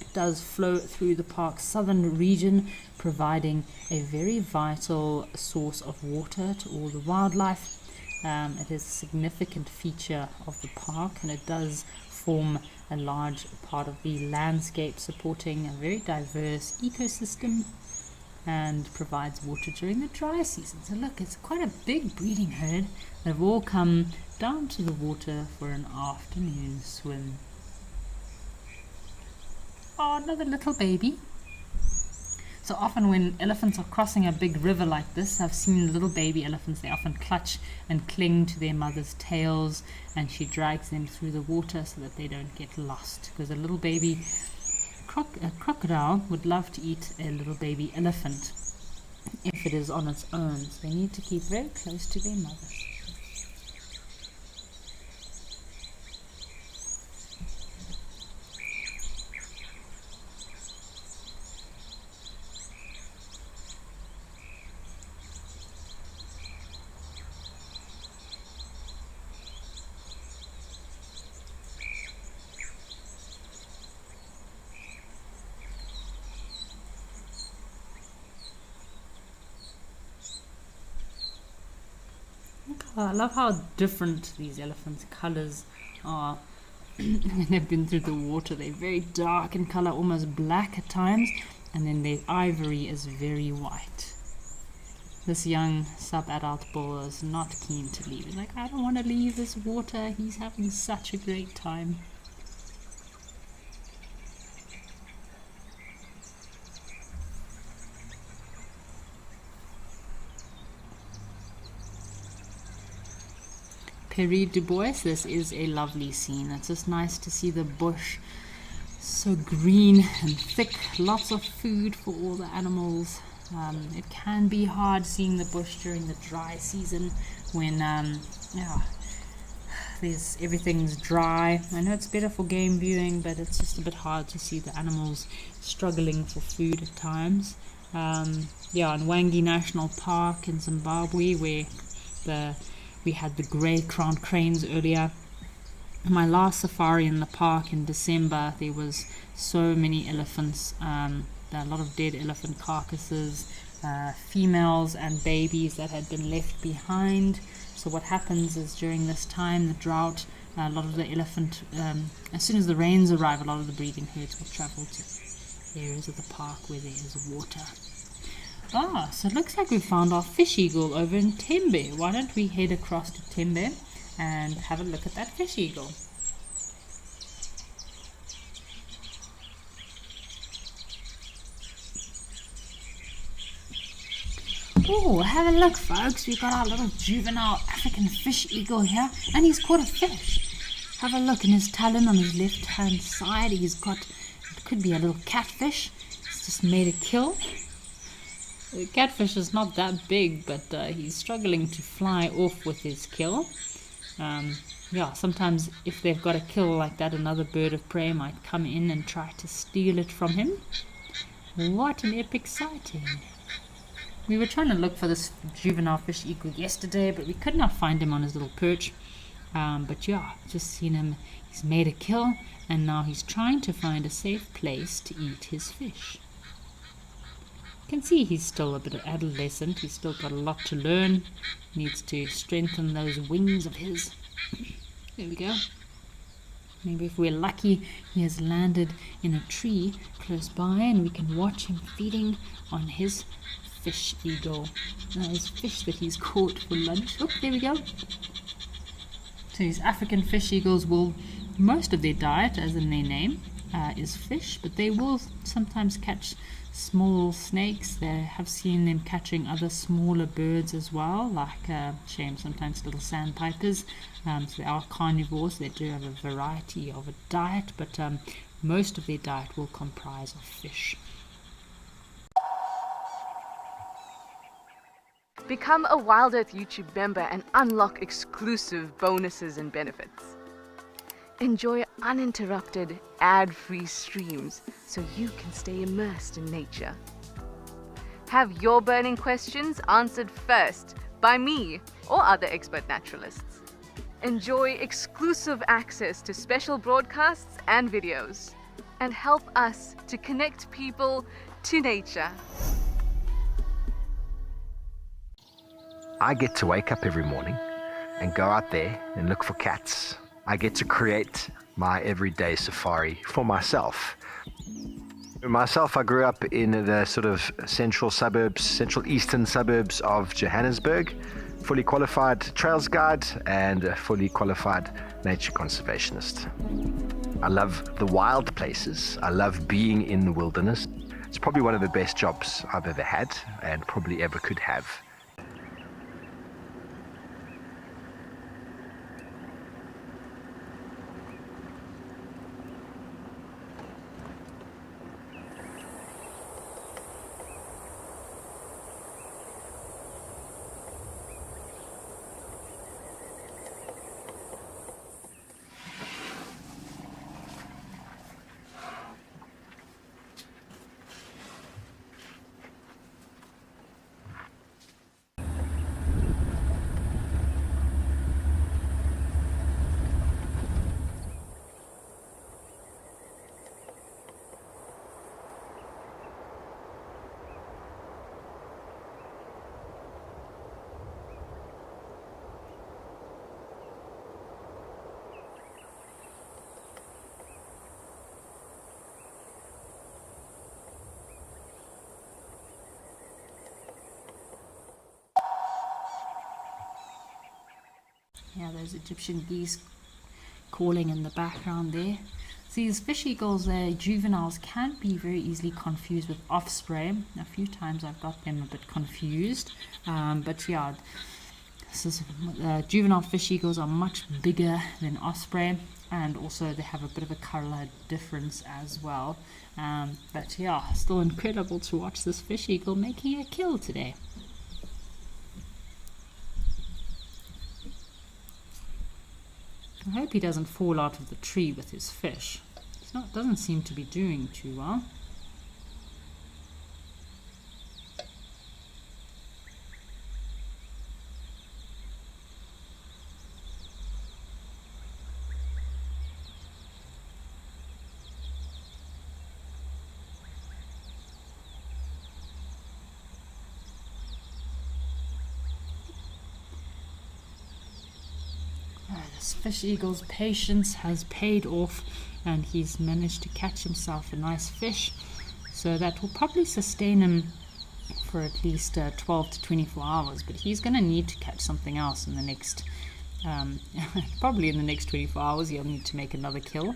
It does flow through the park's southern region, providing a very vital source of water to all the wildlife. It is a significant feature of the park, and it does form a large part of the landscape, supporting a very diverse ecosystem and provides water during the dry season. So look, it's quite a big breeding herd. They've all come down to the water for an afternoon swim. Oh, another little baby. So often when elephants are crossing a big river like this, I've seen little baby elephants, they often clutch and cling to their mother's tails, and she drags them through the water so that they don't get lost. Because a little baby crocodile would love to eat a little baby elephant if it is on its own. So they need to keep very close to their mothers. I love how different these elephants' colors are. When they've been through the water, they're very dark in color, almost black at times, and then their ivory is very white. This young sub-adult bull is not keen to leave. He's like, I don't want to leave this water. He's having such a great time. Perry Du Bois, this is a lovely scene. It's just nice to see the bush so green and thick, lots of food for all the animals. It can be hard seeing the bush during the dry season when everything's dry. I know it's better for game viewing, but it's just a bit hard to see the animals struggling for food at times. In Wangi National Park in Zimbabwe, where we had the grey-crowned cranes earlier. My last safari in the park in December, there was so many elephants. There are a lot of dead elephant carcasses, females and babies that had been left behind. So what happens is during this time, the drought, a lot of the elephant, as soon as the rains arrive, a lot of the breeding herds will travel to areas of the park where there is water. So it looks like we found our fish eagle over in Tembe. Why don't we head across to Tembe and have a look at that fish eagle? Oh, have a look, folks. We've got our little juvenile African fish eagle here, and he's caught a fish. Have a look in his talon on his left hand side. He's got, it could be a little catfish. He's just made a kill. The catfish is not that big, but he's struggling to fly off with his kill. Sometimes if they've got a kill like that, another bird of prey might come in and try to steal it from him. What an epic sighting. We were trying to look for this juvenile fish eagle yesterday, but we could not find him on his little perch. But yeah, just seen him. He's made a kill, and now he's trying to find a safe place to eat his fish. You can see he's still a bit adolescent. He's still got a lot to learn. Needs to strengthen those wings of his. There we go. Maybe if we're lucky, he has landed in a tree close by, and we can watch him feeding on his fish eagle. His fish that he's caught for lunch. Oh, there we go. So these African fish eagles will, most of their diet, as in their name, is fish, but they will sometimes catch small snakes. They have seen them catching other smaller birds as well, like sometimes little sandpipers. So they are carnivores. They do have a variety of a diet, but most of their diet will comprise of fish. Become a Wild Earth YouTube member and unlock exclusive bonuses and benefits. Enjoy uninterrupted, ad-free streams so you can stay immersed in nature. Have your burning questions answered first by me or other expert naturalists. Enjoy exclusive access to special broadcasts and videos, and help us to connect people to nature. I get to wake up every morning and go out there and look for cats. I get to create my everyday safari for myself. I grew up in the sort of central eastern suburbs of Johannesburg, fully qualified trails guide and a fully qualified nature conservationist. I love the wild places. I love being in the wilderness. It's probably one of the best jobs I've ever had and probably ever could have. Yeah, those Egyptian geese calling in the background there. So these fish eagles, their juveniles, can be very easily confused with offspring. A few times I've got them a bit confused. But yeah, juvenile fish eagles are much bigger than osprey, and also they have a bit of a color difference as well. But yeah, still incredible to watch this fish eagle making a kill today. I hope he doesn't fall out of the tree with his fish. Doesn't seem to be doing too well. This fish eagle's patience has paid off, and he's managed to catch himself a nice fish, so that will probably sustain him for at least 12 to 24 hours. But he's going to need to catch something else in the next probably in the next 24 hours. He'll need to make another kill.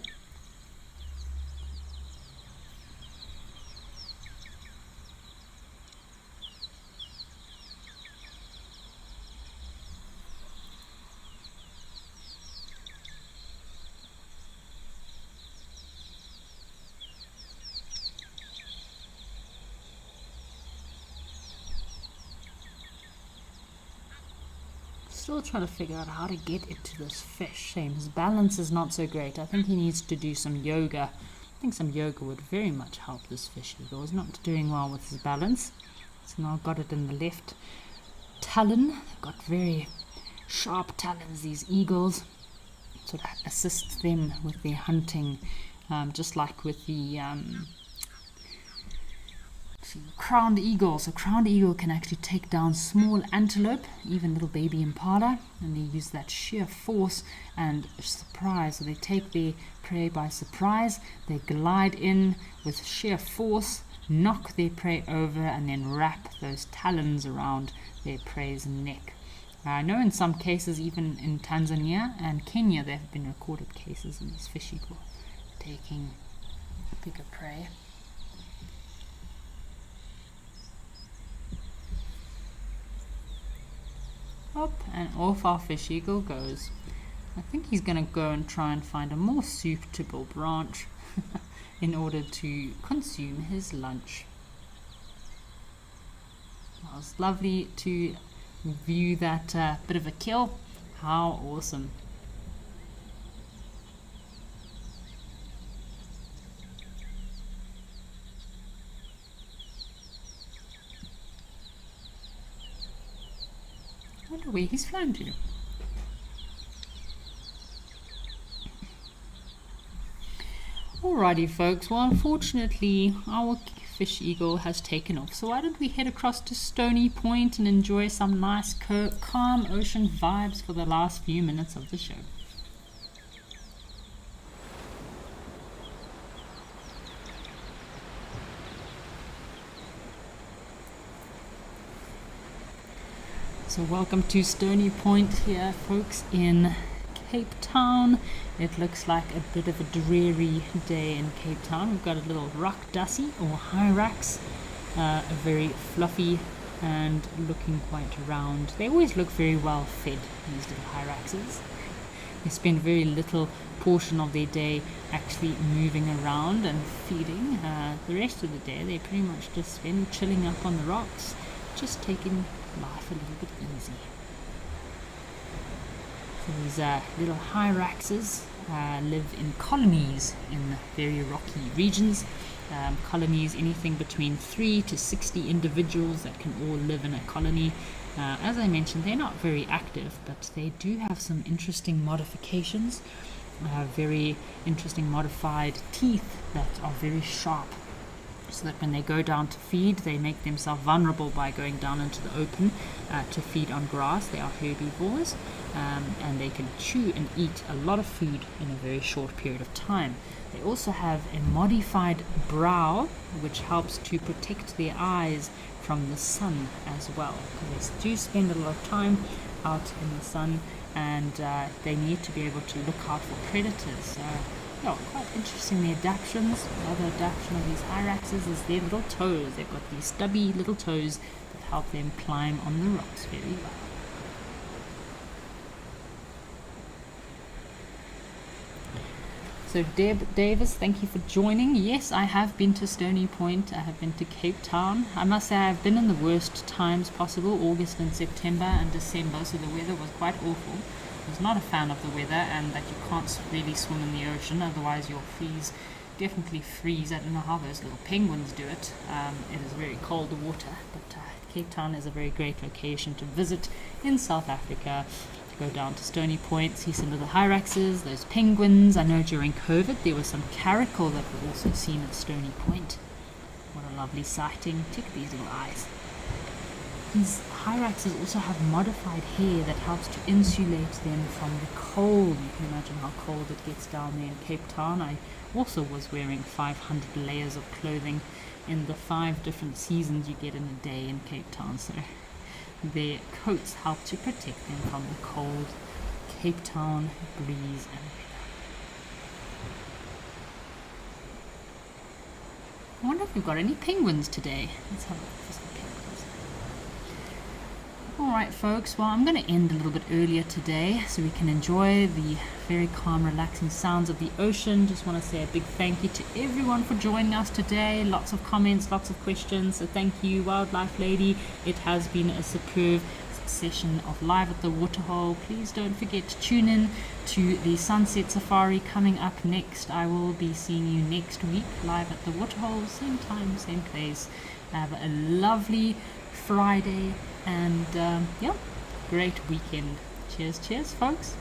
Still trying to figure out how to get into this fish. Shame his balance is not so great. I think he needs to do some yoga. I think some yoga would very much help this fish eagle. He's not doing well with his balance. It's now got it in the left talon. They've got very sharp talons, these eagles. Sort of assists them with their hunting, just like with the crowned eagle. So crowned eagle can actually take down small antelope, even little baby impala, and they use that sheer force and surprise. So they take their prey by surprise, they glide in with sheer force, knock their prey over, and then wrap those talons around their prey's neck. I know in some cases, even in Tanzania and Kenya, there have been recorded cases of these fish eagle taking bigger prey. Up and off our fish eagle goes. I think he's going to go and try and find a more suitable branch in order to consume his lunch. Well, it was lovely to view that bit of a kill. How awesome. I wonder where he's flown to. Alrighty folks, well unfortunately our fish eagle has taken off, so why don't we head across to Stony Point and enjoy some nice calm ocean vibes for the last few minutes of the show. So welcome to Stony Point here folks in Cape Town. It looks like a bit of a dreary day in Cape Town. We've got a little rock dussie or hyrax, a very fluffy and looking quite round. They always look very well fed, these little hyraxes. They spend very little portion of their day actually moving around and feeding. The rest of the day they pretty much just spend chilling up on the rocks, just taking life a little bit easy. So these little hyraxes live in colonies in very rocky regions. Colonies anything between 3 to 60 individuals that can all live in a colony. As I mentioned, they're not very active, but they do have some interesting modifications, very interesting modified teeth that are very sharp, so that when they go down to feed, they make themselves vulnerable by going down into the open to feed on grass. They are herbivores, and they can chew and eat a lot of food in a very short period of time. They also have a modified brow, which helps to protect their eyes from the sun as well. They do spend a lot of time out in the sun, and they need to be able to look out for predators. Yeah, quite interesting, the adaptations. Another adaptation of these hyraxes is their little toes. They've got these stubby little toes that help them climb on the rocks very well. So Deb Davis, thank you for joining. Yes, I have been to Stony Point. I have been to Cape Town. I must say I've been in the worst times possible, August and September and December, so the weather was quite awful. I was not a fan of the weather, and that you can't really swim in the ocean, otherwise you'll definitely freeze. I don't know how those little penguins do it. It is very cold water, but Cape Town is a very great location to visit in South Africa. Go down to Stony Point, see some little hyraxes, those penguins. I know during COVID there was some caracal that were also seen at Stony Point. What a lovely sighting. Check these little eyes. These hyraxes also have modified hair that helps to insulate them from the cold. You can imagine how cold it gets down there in Cape Town. I also was wearing 500 layers of clothing in the 5 different seasons you get in a day in Cape Town. So their coats help to protect them from the cold Cape Town breeze and weather. I wonder if we've got any penguins today. Let's have a look for some penguins. Alright folks, well I'm going to end a little bit earlier today so we can enjoy the very calm, relaxing sounds of the ocean. Just want to say a big thank you to everyone for joining us today. Lots of comments, lots of questions, so thank you Wildlife Lady. It has been a superb session of Live at the Waterhole. Please don't forget to tune in to the Sunset Safari coming up next. I will be seeing you next week live at the Waterhole, same time, same place. Have a lovely Friday and great weekend. Cheers, folks.